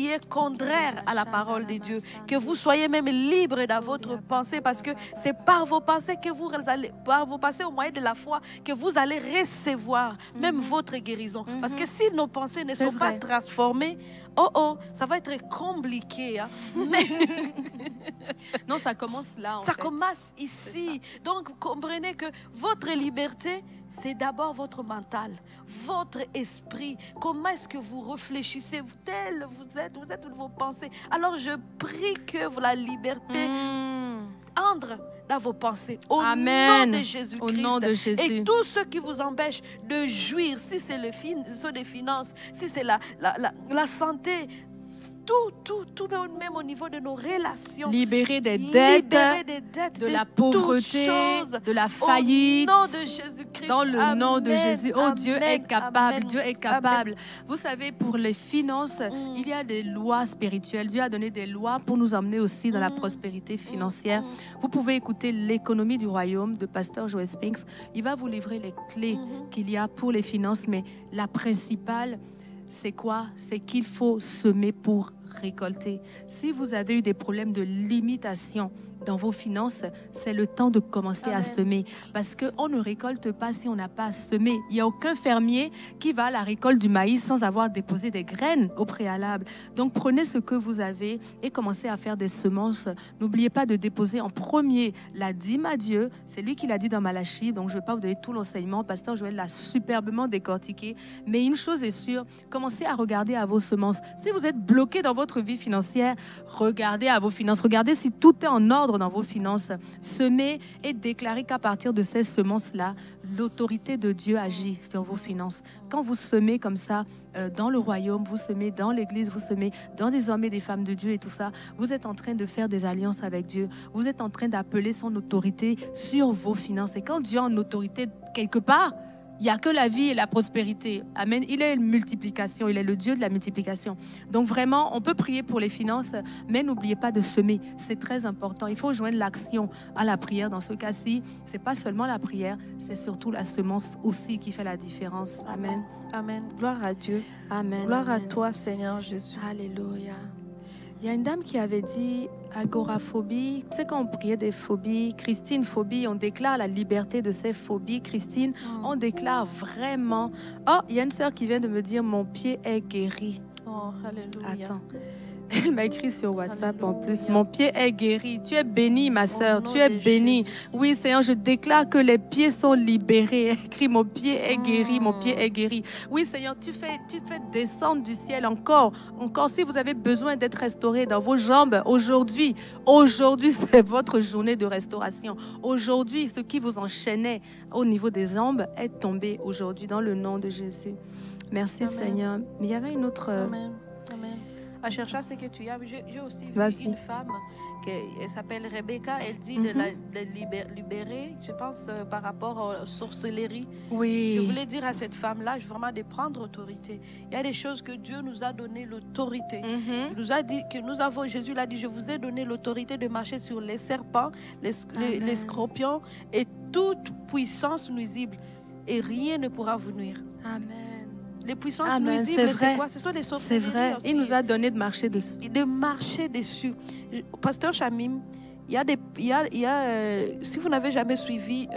est contraire à la parole de Dieu. Que vous soyez même libre dans votre pensée, parce que c'est par vos pensées que vous allez, par vos pensées au moyen de la foi, que vous allez recevoir même votre guérison. Parce que si nos pensées ne sont pas transformées, ça va être compliqué. Hein? Mais non, ça commence là. Ça commence ici. Donc, comprenez que votre liberté, c'est d'abord votre mental, votre esprit. Comment est-ce que vous réfléchissez tel vous êtes de vos pensées. Alors, je prie que la liberté entre dans vos pensées. Au nom de Jésus-Christ. Au nom de Jésus. Et tout ce qui vous empêche de jouir, si c'est les finances, si c'est la santé, tout, même au niveau de nos relations. Libérer des dettes, de la pauvreté, de la faillite. Au nom de Jésus-Christ. Dans le nom de Jésus. Oh, Amen, Dieu est capable. Amen, Dieu est capable. Amen. Vous savez, pour les finances, il y a des lois spirituelles. Dieu a donné des lois pour nous emmener aussi dans la prospérité financière. Vous pouvez écouter l'économie du royaume de Pasteur Joel Spinks. Il va vous livrer les clés qu'il y a pour les finances, mais la principale, c'est quoi? C'est qu'il faut semer pour récolter. Si vous avez eu des problèmes de limitation dans vos finances, c'est le temps de commencer à semer. Parce qu'on ne récolte pas si on n'a pas semé. Il n'y a aucun fermier qui va à la récolte du maïs sans avoir déposé des graines au préalable. Donc prenez ce que vous avez et commencez à faire des semences. N'oubliez pas de déposer en premier la dîme à Dieu. C'est lui qui l'a dit dans Malachie. Donc je ne vais pas vous donner tout l'enseignement. Pasteur Joël l'a superbement décortiqué. Mais une chose est sûre, commencez à regarder à vos semences. Si vous êtes bloqué dans votre vie financière, regardez à vos finances. Regardez si tout est en ordre dans vos finances. Semez et déclarez qu'à partir de ces semences-là, l'autorité de Dieu agit sur vos finances. Quand vous semez comme ça dans le royaume, vous semez dans l'église, vous semez dans des hommes et des femmes de Dieu et tout ça, vous êtes en train de faire des alliances avec Dieu. Vous êtes en train d'appeler son autorité sur vos finances. Et quand Dieu a une autorité quelque part, il n'y a que la vie et la prospérité. Amen. Il est multiplication. Il est le Dieu de la multiplication. Donc vraiment, on peut prier pour les finances, mais n'oubliez pas de semer. C'est très important. Il faut joindre l'action à la prière. Dans ce cas-ci, ce n'est pas seulement la prière, c'est surtout la semence aussi qui fait la différence. Amen. Amen. Gloire à Dieu. Amen. Gloire à toi, Seigneur Jésus. Alléluia. Il y a une dame qui avait dit agoraphobie. Tu sais, quand on priait des phobies, Christine, phobie, on déclare la liberté de ces phobies. Christine, on déclare vraiment. Oh, il y a une sœur qui vient de me dire mon pied est guéri. Oh, alléluia. Attends. Elle m'a écrit sur WhatsApp en plus. Mon pied est guéri. Tu es bénie, ma sœur. Tu es bénie. Oui, Seigneur, je déclare que les pieds sont libérés. Écrit, mon pied est guéri. Mon pied est guéri. Oui, Seigneur, tu fais descendre du ciel encore. Si vous avez besoin d'être restauré dans vos jambes, aujourd'hui, c'est votre journée de restauration. Aujourd'hui, ce qui vous enchaînait au niveau des jambes est tombé aujourd'hui dans le nom de Jésus. Merci, Amen. Seigneur. Mais il y avait une autre... Amen. Amen. à chercher ce que tu as. J'ai aussi vu une femme, elle s'appelle Rebecca, elle dit de libérer, je pense, par rapport aux sorcelleries. Oui. Je voulais dire à cette femme-là, vraiment de prendre autorité. Il y a des choses que Dieu nous a donné l'autorité. Il nous a dit que Jésus l'a dit, je vous ai donné l'autorité de marcher sur les serpents, les scorpions et toute puissance nuisible. Et rien ne pourra vous nuire. Amen. Les puissances nuisibles, c'est quoi? Ce sont les sorcelleries. C'est vrai. Il nous a donné de marcher dessus. De marcher dessus. Pasteur Chamim, si vous n'avez jamais suivi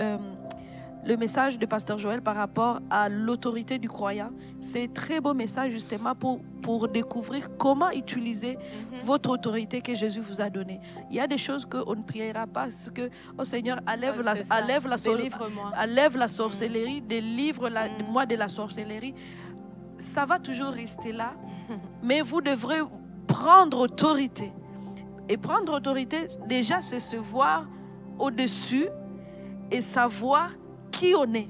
le message de Pasteur Joël par rapport à l'autorité du croyant, c'est un très beau message justement pour découvrir comment utiliser votre autorité que Jésus vous a donnée. Il y a des choses qu'on ne priera pas, parce que, oh Seigneur, enlève la sorcellerie, délivre-moi de la sorcellerie. Ça va toujours rester là, mais vous devrez prendre autorité. Et prendre autorité, déjà, c'est se voir au-dessus et savoir qui on est.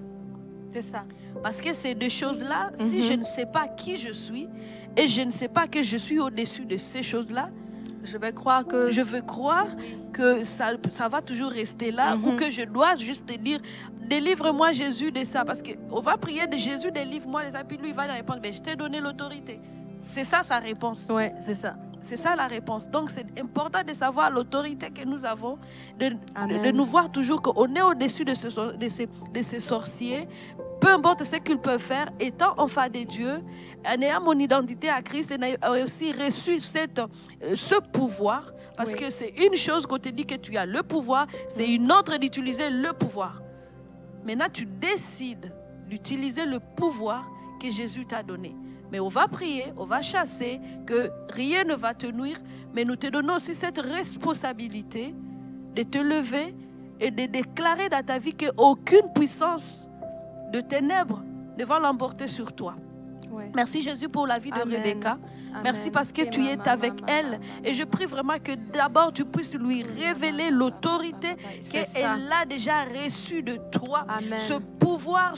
C'est ça. Parce que ces deux choses-là, si je ne sais pas qui je suis et je ne sais pas que je suis au-dessus de ces choses-là, je veux croire que ça va toujours rester là ou que je dois juste te dire délivre-moi Jésus de ça. Parce qu'on va prier de Jésus, délivre-moi les puis lui il va lui répondre, je t'ai donné l'autorité. C'est ça sa réponse. Oui, c'est ça. C'est ça la réponse. Donc, c'est important de savoir l'autorité que nous avons, de nous voir toujours qu'on est au-dessus de ces sorciers, peu importe ce qu'ils peuvent faire, étant enfant de Dieu, en ayant mon identité à Christ, et ayant aussi reçu ce pouvoir, parce que c'est une chose qu'on te dit que tu as le pouvoir, c'est une autre d'utiliser le pouvoir. Maintenant, tu décides d'utiliser le pouvoir que Jésus t'a donné. Mais on va prier, on va chasser, que rien ne va te nuire. Mais nous te donnons aussi cette responsabilité de te lever et de déclarer dans ta vie qu'aucune puissance de ténèbres ne va l'emporter sur toi. Ouais. Merci Jésus pour la vie de Rebecca. Merci parce que tu es avec elle. Et je prie vraiment que d'abord tu puisses lui révéler l'autorité qu'elle a déjà reçue de toi. Ce pouvoir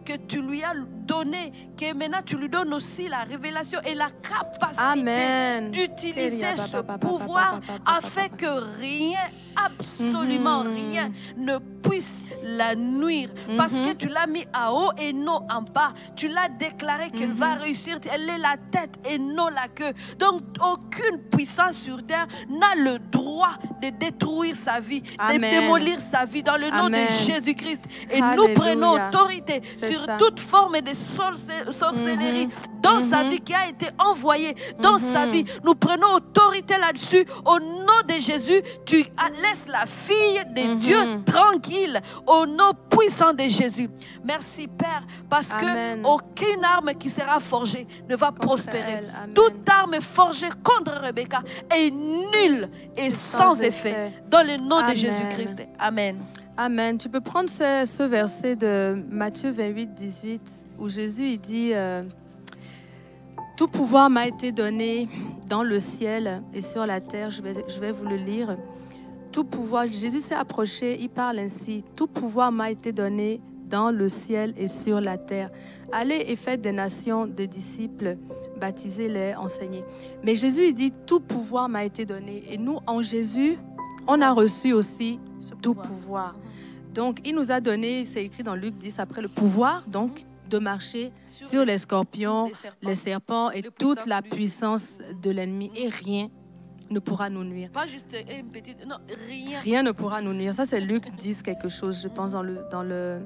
que tu lui as donné, que maintenant tu lui donnes aussi la révélation et la capacité d'utiliser ce pouvoir afin que rien, absolument rien ne puisse la nuire. Parce que tu l'as mis en haut et non en bas. Tu l'as déclaré qu'elle va réussir. Elle est la tête et non la queue. Donc aucune puissance sur terre n'a le droit de détruire sa vie, de démolir sa vie dans le nom de Jésus-Christ. Et nous prenons autorité sur toute forme de sorcellerie dans sa vie qui a été envoyée dans sa vie. Nous prenons autorité là-dessus. Au nom de Jésus, tu laisses la fille de Dieu tranquille. Au nom puissant de Jésus. Merci Père, parce que aucune arme qui sera forgée ne va prospérer. Toute arme forgée contre Rebecca est nulle et sans effet. Dans le nom de Jésus-Christ. Amen. Amen. Tu peux prendre ce verset de Matthieu 28, 18, où Jésus il dit tout pouvoir m'a été donné dans le ciel et sur la terre. Je vais vous le lire. Tout pouvoir, Jésus s'est approché, il parle ainsi. Tout pouvoir m'a été donné dans le ciel et sur la terre. Allez et faites des nations des disciples, baptisez-les, enseignez. Mais Jésus, il dit, tout pouvoir m'a été donné. Et nous, en Jésus, on a reçu aussi tout pouvoir. Donc, il nous a donné, c'est écrit dans Luc 10, après le pouvoir, donc, de marcher sur les scorpions, les serpents et toute la puissance de l'ennemi. Et rien ne pourra nous nuire. Pas juste une petite... Non, rien. Rien ne pourra nous nuire. Ça, c'est Luc 10 quelque chose, je pense, dans le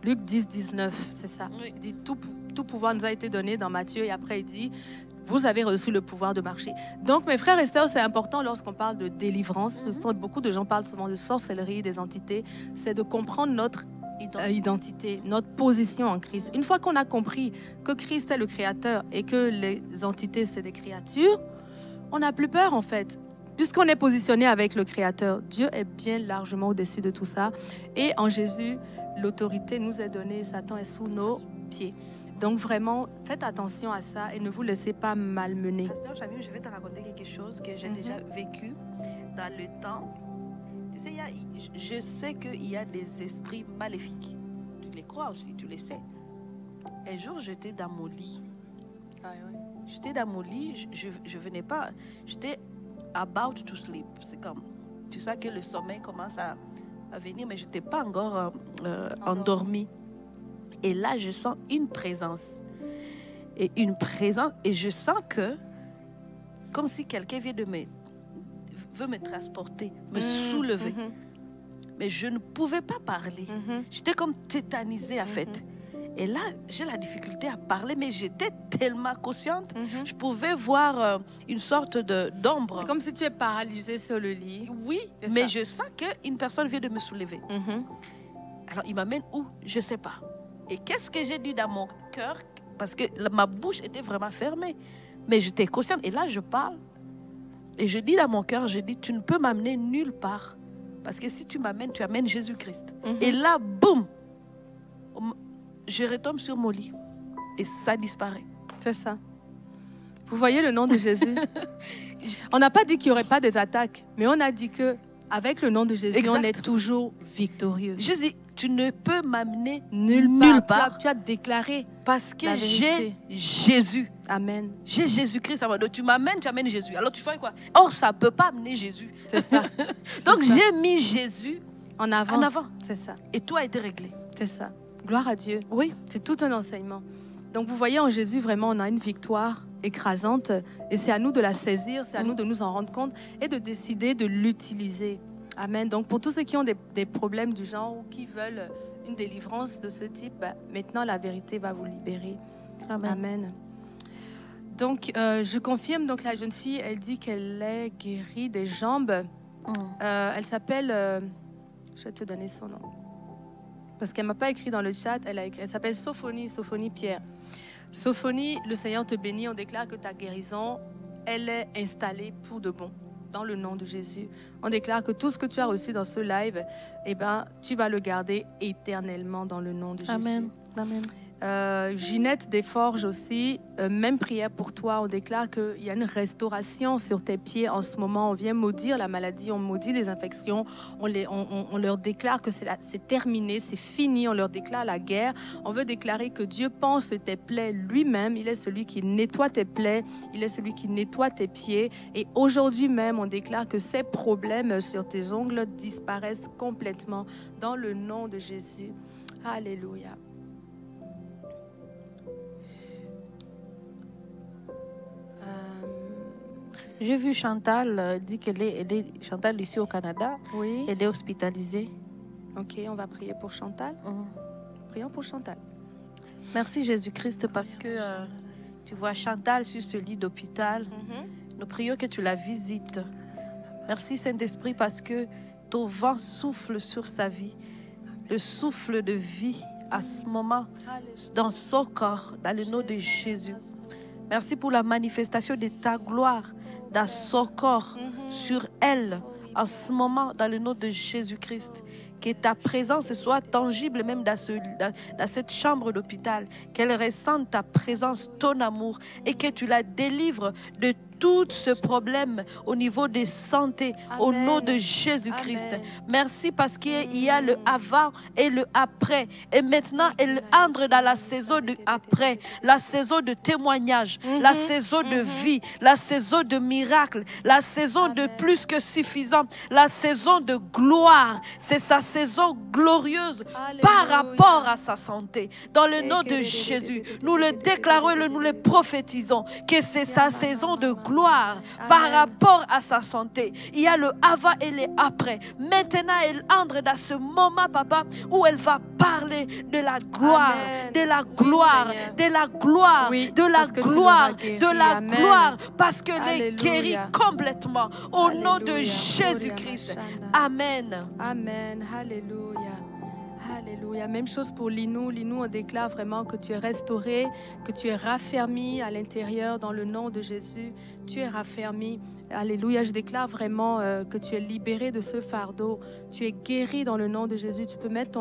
Luc 10, 19, c'est ça. Il dit, tout pouvoir nous a été donné dans Matthieu. Et après, il dit, vous avez reçu le pouvoir de marcher. Donc, mes frères et sœurs, c'est important lorsqu'on parle de délivrance. Beaucoup de gens parlent souvent de sorcellerie, des entités. C'est de comprendre notre identité, notre position en Christ. Une fois qu'on a compris que Christ est le Créateur et que les entités, c'est des créatures, on n'a plus peur en fait. Puisqu'on est positionné avec le Créateur, Dieu est bien largement au-dessus de tout ça. Et en Jésus, l'autorité nous est donnée, Satan est sous nos pieds. Donc vraiment, faites attention à ça et ne vous laissez pas malmener. Pasteur Chamim, je vais te raconter quelque chose que j'ai déjà vécu dans le temps. Tu sais, je sais qu'il y a des esprits maléfiques. Tu les crois aussi, tu les sais. Un jour, j'étais dans mon lit. J'étais dans mon lit, je venais pas, j'étais about to sleep. C'est comme, tu sais que le sommeil commence à venir, mais je n'étais pas encore endormie. Et là, je sens une présence. Et je sens que, comme si quelqu'un veut me transporter, me soulever. Mais je ne pouvais pas parler. J'étais comme tétanisée, en fait. Et là, j'ai la difficulté à parler, mais j'étais tellement consciente. Je pouvais voir une sorte d'ombre. C'est comme si tu es paralysée sur le lit. Oui, mais je sens qu'une personne vient de me soulever. Alors, il m'amène où? Je ne sais pas. Et qu'est-ce que j'ai dit dans mon cœur? Parce que ma bouche était vraiment fermée. Mais j'étais consciente. Et là, je parle. Et je dis dans mon cœur, je dis, tu ne peux m'amener nulle part. Parce que si tu m'amènes, tu amènes Jésus-Christ. Et là, boum, je retombe sur mon lit. Et ça disparaît. C'est ça. Vous voyez le nom de Jésus? On n'a pas dit qu'il n'y aurait pas des attaques, mais on a dit qu'avec le nom de Jésus, on est toujours victorieux. Jésus, tu ne peux m'amener nulle part. Tu as déclaré. Parce que j'ai Jésus. Amen. J'ai Jésus-Christ. Donc tu m'amènes, tu amènes Jésus. Alors tu fais quoi? Or, ça ne peut pas amener Jésus. C'est ça. Donc j'ai mis Jésus en avant. C'est ça. Et tout a été réglé. C'est ça. Gloire à Dieu. Oui. C'est tout un enseignement. Donc vous voyez, en Jésus, vraiment, on a une victoire écrasante. Et c'est à nous de la saisir, c'est à nous de nous en rendre compte et de décider de l'utiliser. Amen. Donc pour tous ceux qui ont des problèmes du genre ou qui veulent une délivrance de ce type, maintenant la vérité va vous libérer. Amen. Amen. Donc je confirme, donc la jeune fille, elle dit qu'elle est guérie des jambes. Elle s'appelle, je vais te donner son nom. Parce qu'elle ne m'a pas écrit dans le chat, elle s'appelle Sophonie Pierre. Sophonie, le Seigneur te bénit, on déclare que ta guérison, elle est installée pour de bon, dans le nom de Jésus. On déclare que tout ce que tu as reçu dans ce live, eh ben, tu vas le garder éternellement dans le nom de Jésus. Amen. Amen. Ginette Desforges aussi, même prière pour toi. On déclare qu'il y a une restauration sur tes pieds en ce moment. On vient maudire la maladie, on maudit les infections. On leur déclare que c'est terminé, c'est fini. On leur déclare la guerre. On veut déclarer que Dieu pense tes plaies lui-même. Il est celui qui nettoie tes plaies. Il est celui qui nettoie tes pieds. Et aujourd'hui même, on déclare que ces problèmes sur tes ongles disparaissent complètement dans le nom de Jésus. Alléluia. J'ai vu Chantal dit qu'elle est Chantal ici au Canada. Oui. Elle est hospitalisée. Ok, on va prier pour Chantal. Prions pour Chantal. Merci Jésus-Christ parce que tu vois Chantal sur ce lit d'hôpital. Nous prions que tu la visites. Merci Saint-Esprit parce que ton vent souffle sur sa vie. Le souffle de vie à ce moment dans son corps, dans le nom de Jésus. Merci pour la manifestation de ta gloire dans son corps, sur elle, en ce moment, dans le nom de Jésus-Christ. Que ta présence soit tangible même dans cette chambre d'hôpital. Qu'elle ressente ta présence, ton amour, et que tu la délivres de tout ce problème au niveau de santé, au nom de Jésus-Christ. Merci parce qu'il y a le avant et le après. Et maintenant, elle entre dans la saison de après, la saison de témoignage, la saison de vie, la saison de miracle, la saison de plus que suffisant, la saison de gloire. C'est sa saison glorieuse par rapport à sa santé. Dans le nom de Jésus, nous le déclarons et nous le prophétisons que c'est sa saison de gloire par rapport à sa santé. Il y a le avant et le après. Maintenant, elle entre dans ce moment, papa, où elle va parler de la gloire, de la gloire, de la gloire, de la gloire, de la gloire, parce qu'elle est guérie complètement au nom de Jésus-Christ. Amen. Amen. Alléluia. Alléluia. Même chose pour Linou. Linou, on déclare vraiment que tu es restauré, que tu es raffermi à l'intérieur dans le nom de Jésus. Tu es raffermi. Alléluia. Je déclare vraiment que tu es libéré de ce fardeau. Tu es guéri dans le nom de Jésus. Tu peux mettre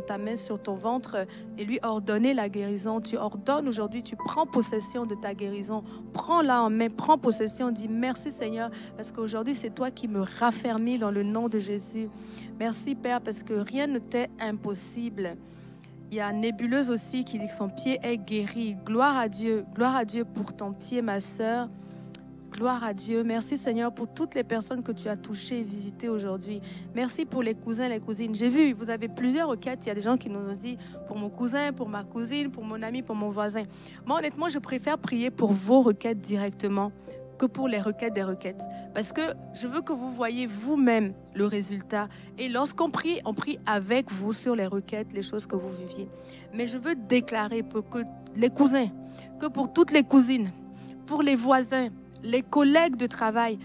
ta main sur ton ventre et lui ordonner la guérison. Tu ordonnes aujourd'hui, tu prends possession de ta guérison. Prends-la en main, prends possession. Dis merci Seigneur parce qu'aujourd'hui c'est toi qui me raffermis dans le nom de Jésus. Merci Père parce que rien ne t'est impossible. Il y a Nébuleuse aussi qui dit que son pied est guéri. Gloire à Dieu pour ton pied, ma sœur. Gloire à Dieu. Merci Seigneur pour toutes les personnes que tu as touchées et visitées aujourd'hui. Merci pour les cousins, les cousines. J'ai vu, vous avez plusieurs requêtes. Il y a des gens qui nous ont dit pour mon cousin, pour ma cousine, pour mon ami, pour mon voisin. Moi, honnêtement, je préfère prier pour vos requêtes directement que pour les requêtes des requêtes. Parce que je veux que vous voyez vous-même le résultat. Et lorsqu'on prie, on prie avec vous sur les requêtes, les choses que vous viviez. Mais je veux déclarer pour que les cousins, que pour toutes les cousines, pour les voisins, les collègues de travail,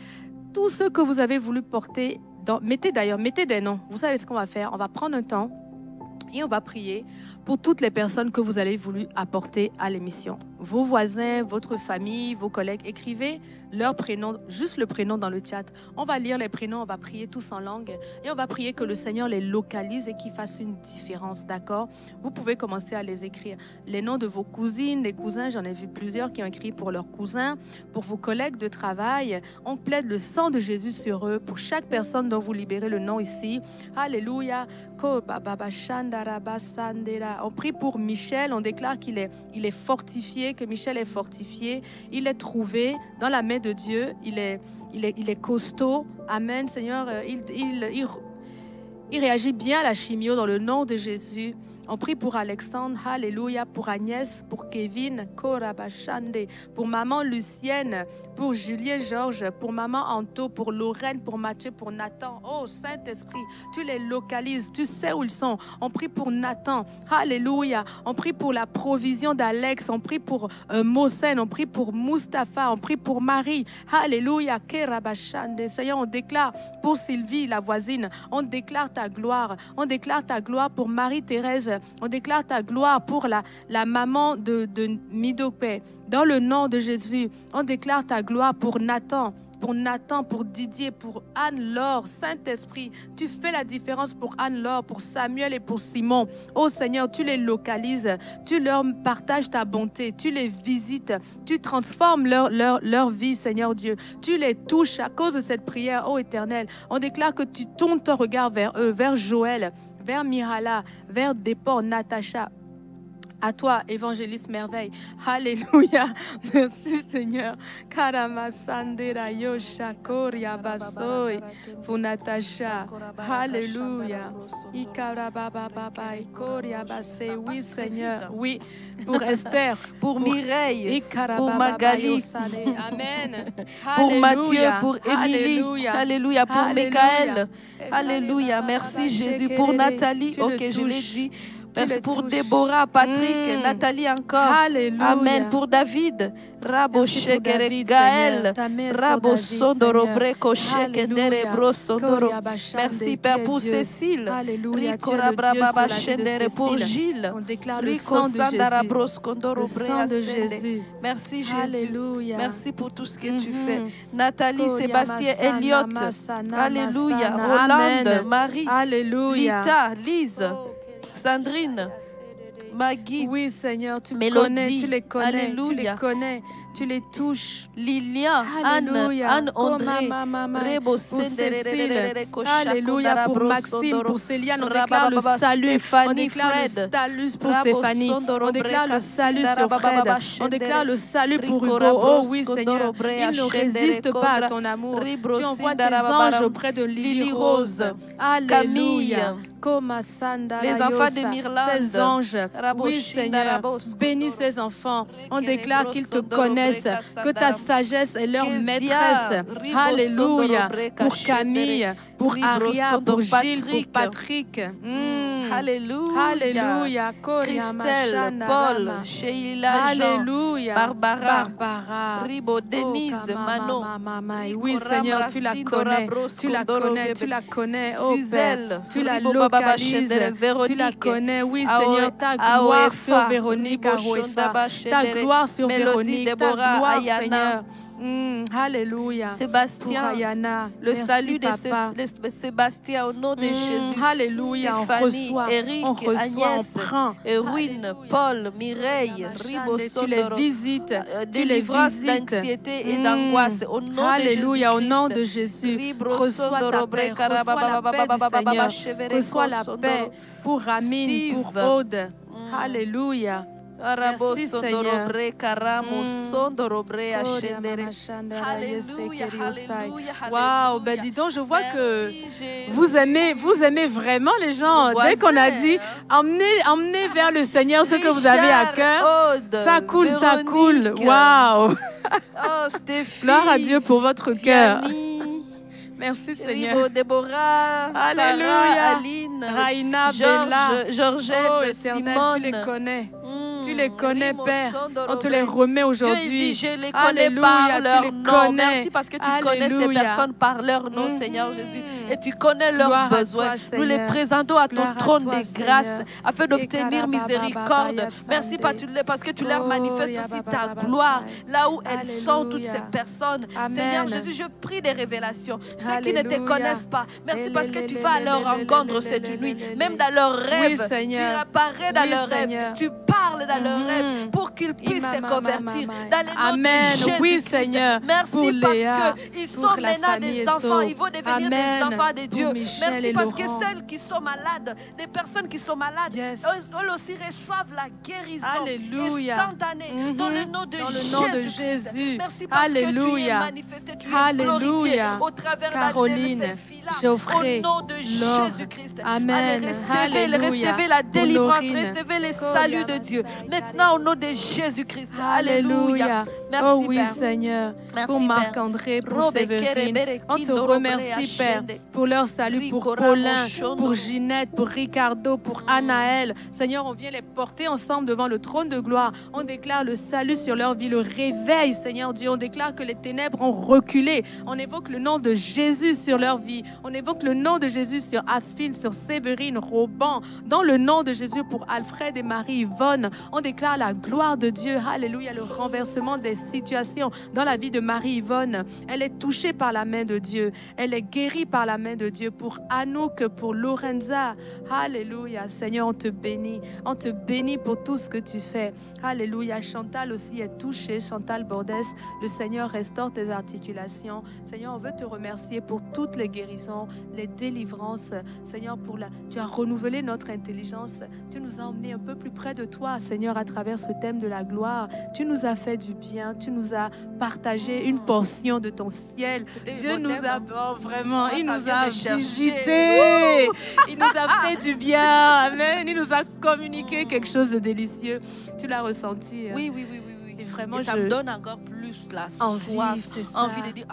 tous ceux que vous avez voulu porter, mettez des noms. Vous savez ce qu'on va faire? On va prendre un temps et on va prier pour toutes les personnes que vous avez voulu apporter à l'émission. Vos voisins, votre famille, vos collègues, écrivez leur prénom, juste le prénom dans le chat. On va lire les prénoms, on va prier tous en langue et on va prier que le Seigneur les localise et qu'il fasse une différence, d'accord? Vous pouvez commencer à les écrire. Les noms de vos cousines, les cousins, j'en ai vu plusieurs qui ont écrit pour leurs cousins, pour vos collègues de travail. On plaide le sang de Jésus sur eux, pour chaque personne dont vous libérez le nom ici. Alléluia. On prie pour Michel, on déclare qu'il est fortifié, que Michel est fortifié, il est trouvé dans la main de Dieu, il est costaud. Amen, Seigneur, il réagit bien à la chimio dans le nom de Jésus. On prie pour Alexandre, alléluia, pour Agnès, pour Kevin, Korabashande, pour maman Lucienne, pour Julien Georges, pour maman Anto, pour Lorraine, pour Mathieu, pour Nathan. Oh Saint-Esprit, tu les localises, tu sais où ils sont. On prie pour Nathan, alléluia. On prie pour la provision d'Alex, on prie pour Mosen, on prie pour Mustapha, on prie pour Marie, alléluia, Kerabashande. Seigneur, on déclare pour Sylvie, la voisine, on déclare ta gloire pour Marie-Thérèse. On déclare ta gloire pour la maman de Midopé. Dans le nom de Jésus, on déclare ta gloire pour Nathan, pour Didier, pour Anne-Laure. Saint-Esprit, tu fais la différence pour Anne-Laure, pour Samuel et pour Simon. Oh Seigneur, tu les localises, tu leur partages ta bonté, tu les visites, tu transformes leur vie, Seigneur Dieu. Tu les touches à cause de cette prière, oh Éternel. On déclare que tu tournes ton regard vers eux, vers Joël, vers Mirala, vers Déport, Natacha. À toi, évangéliste merveille. Alléluia. Merci Seigneur. Karamasandera yosha koria basoi pour Natacha. Alléluia. Ikarababa ikoria basé. Oui Seigneur. Oui pour Esther, pour Mireille, pour Magali. Amen. Pour Mathieu, pour Émilie. Alléluia. Pour Michael. Alléluia. Merci Jésus. Pour Nathalie. Ok, je l'ai dit. Merci pour Déborah, Patrick, Nathalie encore. Alléluia. Amen. Pour David, Rabo Shekere Gaël, Rabo Sondoro Breko Shekendere Bro Sondoro. Merci Père pour Cécile. Alléluia. Rico Rabrababa Shendere pour Gilles. On déclare le sang de Jésus. Le sang de Jésus. Merci Jésus. Alléluia. Merci pour tout ce que tu fais. Nathalie, Sébastien, Elliot. Alléluia. Rolande, Marie. Alléluia. Lita, Lise. Sandrine, Maggie, oui Seigneur, tu Mélodie, connais, tu les connais, Alléluia. tu les connais, tu les touches. Lilian, Anne André, Rebo Cécile, Alléluia, pour Maxime, pour Céliane, on déclare le salut, on déclare le salut pour Stéphanie, on déclare le salut sur Fred, on déclare le salut pour Hugo. Oh oui Seigneur, il ne résiste pas à ton amour. Tu envoies tes anges auprès de Lily Rose. Alléluia. Les enfants de Mirlande, tes anges, oui Seigneur, bénis ces enfants. On déclare qu'ils te connaissent, que ta sagesse est leur maîtresse. Alléluia. Pour Camille, pour Aria, pour Gilles, pour Patrick. Alléluia. Alléluia. Christelle, Paul, Sheila, Alléluia. Barbara, Ribo, Denise, Manon. Oui Seigneur, tu la connais, tu la connais, tu la connais. Oh Père, tu la localises, tu la connais. Oui Seigneur, ta gloire sur Véronique, ta gloire sur Véronique, ta gloire Seigneur. Alléluia. Sébastien, Pour Ayana. le Merci, salut de papa. Sébastien au nom de Jésus. Alléluia. On Stéphanie, reçoit, Eric, on reçoit, Agnès, on prend. Erwin, Paul, Mireille, Tu les visites. Tu les délivrance visites. d'anxiété et d'angoisse au nom Alléluia. Au de nom Jésus-Christ. de Jésus. Reçois ta paix. Reçois la paix du Seigneur. Reçois la paix pour Amine, pour Aude. Alléluia. Merci, Seigneur. Waouh, ben dis donc, je vois que vous aimez vraiment les gens. Dès qu'on a dit, emmenez vers le Seigneur ce que vous avez à cœur. Ça coule, ça coule. Waouh. Gloire à Dieu pour votre cœur. Merci Seigneur. Déborah, Alléluia. Sarah, Aline, Raina, Bella, Georgette, Éternel, Simone. tu les connais. Tu les connais, Père. On te les remet aujourd'hui. Je les connais par leur nom. Merci parce que tu connais ces personnes par leur nom, Seigneur Jésus. Et tu connais leurs besoins. Nous les présentons à ton trône de grâce afin d'obtenir miséricorde. Merci parce que tu leur manifestes aussi ta gloire là où elles sont, toutes ces personnes. Seigneur Jésus, je prie des révélations. Ceux qui ne te connaissent pas, merci parce que tu vas à leur rencontre cette nuit. Même dans leurs rêves, tu apparais dans leurs rêves. Tu parles dans leurs rêves pour qu'ils puissent se convertir. Dans le nom de Jésus. Oui, Seigneur. Merci pour Léa, parce qu'ils sont maintenant des enfants. Ils vont devenir des enfants de Dieu. Merci parce que celles qui sont malades, les personnes qui sont malades, elles aussi reçoivent la guérison instantanée dans le nom de Jésus. Merci parce que tu es manifesté, tu es glorifié au travers Caroline, de ces filles-là. Geoffrey, Au nom de Jésus-Christ. Amen. Allez, recevez la délivrance, recevez le salut de Dieu. Maintenant, au nom de Jésus-Christ. Alléluia. Merci, oh oui, Père. Seigneur. Merci, pour Marc-André, pour Séverine. On te remercie, Père, pour leur salut, pour Paulin, pour Ginette, pour Ricardo, pour Anaël. Seigneur, on vient les porter ensemble devant le trône de gloire. On déclare le salut sur leur vie, le réveil, Seigneur Dieu. On déclare que les ténèbres ont reculé. On évoque le nom de Jésus sur leur vie. On évoque le nom de Jésus sur Asphine, sur Séverine, Roban. Dans le nom de Jésus pour Alfred et Marie-Yvonne. On déclare la gloire de Dieu. Alléluia, le renversement des situations dans la vie de Marie-Yvonne. Elle est touchée par la main de Dieu. Elle est guérie par la main de Dieu. Pour Anouk, pour Lorenza. Alléluia, Seigneur, on te bénit. On te bénit pour tout ce que tu fais. Alléluia, Chantal aussi est touchée. Chantal Bordès, le Seigneur restaure tes articulations. Seigneur, on veut te remercier pour toutes les guérisons, les délivrances. Seigneur, tu as renouvelé notre intelligence. Tu nous as emmenés un peu plus près de toi, Seigneur, à travers ce thème de la gloire. Tu nous as fait du bien. Tu nous as partagé une portion de ton ciel. Dieu nous a vraiment, il nous a visités. Il nous a fait du bien. Amen. Il nous a communiqué quelque chose de délicieux. Tu l'as ressenti. Oui. Et vraiment, ça me donne encore plus la soif, envie de dire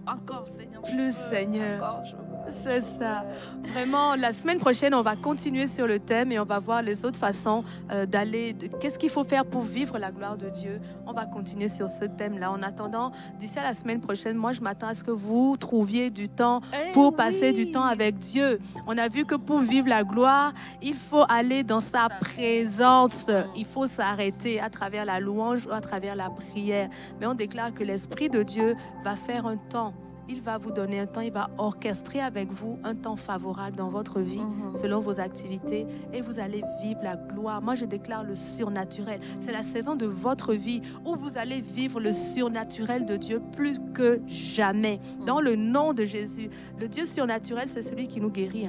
encore, Seigneur. Plus, Seigneur. Encore, c'est ça. Vraiment, la semaine prochaine, on va continuer sur le thème et on va voir les autres façons d'aller. Qu'est-ce qu'il faut faire pour vivre la gloire de Dieu? On va continuer sur ce thème-là. En attendant, d'ici à la semaine prochaine, moi, je m'attends à ce que vous trouviez du temps pour passer du temps avec Dieu. On a vu que pour vivre la gloire, il faut aller dans sa présence. Il faut s'arrêter à travers la louange ou à travers la prière. Mais on déclare que l'Esprit de Dieu va faire un temps. Il va vous donner un temps, il va orchestrer avec vous un temps favorable dans votre vie, selon vos activités, et vous allez vivre la gloire. Moi, je déclare le surnaturel. C'est la saison de votre vie où vous allez vivre le surnaturel de Dieu plus que jamais. Dans le nom de Jésus, le Dieu surnaturel, c'est celui qui nous guérit.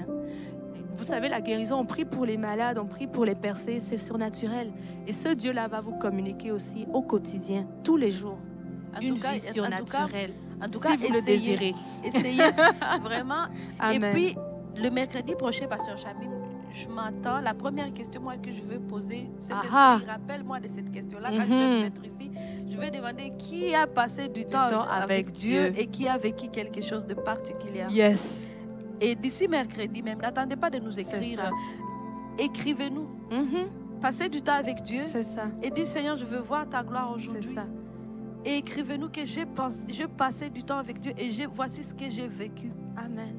Vous savez, la guérison, on prie pour les malades, on prie pour les percés, c'est surnaturel. Et ce Dieu-là va vous communiquer aussi au quotidien, tous les jours, une vie surnaturelle. En tout cas, si vous le désirez. Essayez vraiment. Amen. Et puis, le mercredi prochain, Pasteur Chamim, je m'attends. La première question moi, que je veux poser, c'est rappelle-moi de cette question-là. Quand je vais me mettre ici, je vais demander qui a passé du temps avec Dieu et qui a vécu quelque chose de particulier. Yes. Et d'ici mercredi même, n'attendez pas de nous écrire. Écrivez-nous. Passez du temps avec Dieu. C'est ça. Et dites, Seigneur, je veux voir ta gloire aujourd'hui. C'est ça. Et écrivez-nous que j'ai passé du temps avec Dieu et voici ce que j'ai vécu. Amen.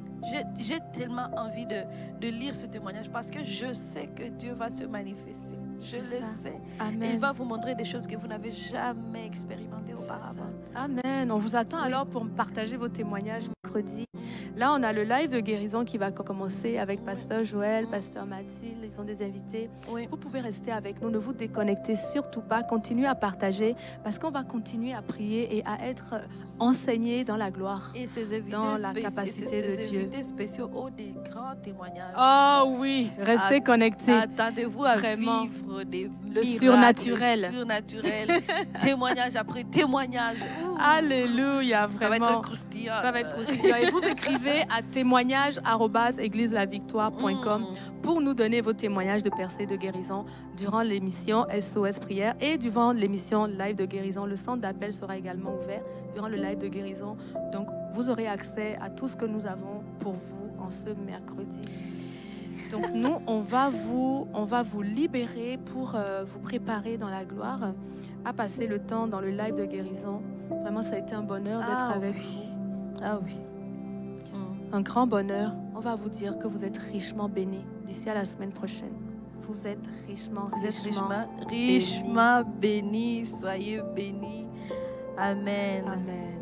J'ai tellement envie de lire ce témoignage parce que je sais que Dieu va se manifester. Je le sais. Amen. Il va vous montrer des choses que vous n'avez jamais expérimentées auparavant. Amen. On vous attend alors pour partager vos témoignages mercredi. Là, on a le live de guérison qui va commencer avec Pasteur Joël, Pasteur Mathilde. Ils sont des invités. Oui. Vous pouvez rester avec nous. Ne vous déconnectez surtout pas. Continuez à partager parce qu'on va continuer à prier et à être enseignés dans la gloire. Et ces invités dans la capacité de Dieu. Ces invités spéciaux ont des grands témoignages. Oh oui, restez connectés. Attendez-vous à Vraiment. Vivre des Le miracles, surnaturel. le surnaturel, témoignage après témoignage. Alléluia, vraiment. Ça va être croustillant. Ça va être croustillant. Et vous écrivez à témoignage@égliselavictoire.com pour nous donner vos témoignages de percée de guérison durant l'émission SOS Prière et durant l'émission Live de guérison. Le centre d'appel sera également ouvert durant le live de guérison. Donc, vous aurez accès à tout ce que nous avons pour vous en ce mercredi. Donc, nous, on va vous libérer pour vous préparer dans la gloire à passer le temps dans le live de guérison. Vraiment, ça a été un bonheur d'être avec vous. Ah oui. Un grand bonheur. On va vous dire que vous êtes richement bénis d'ici à la semaine prochaine. Vous êtes richement bénis. Soyez bénis. Amen. Amen.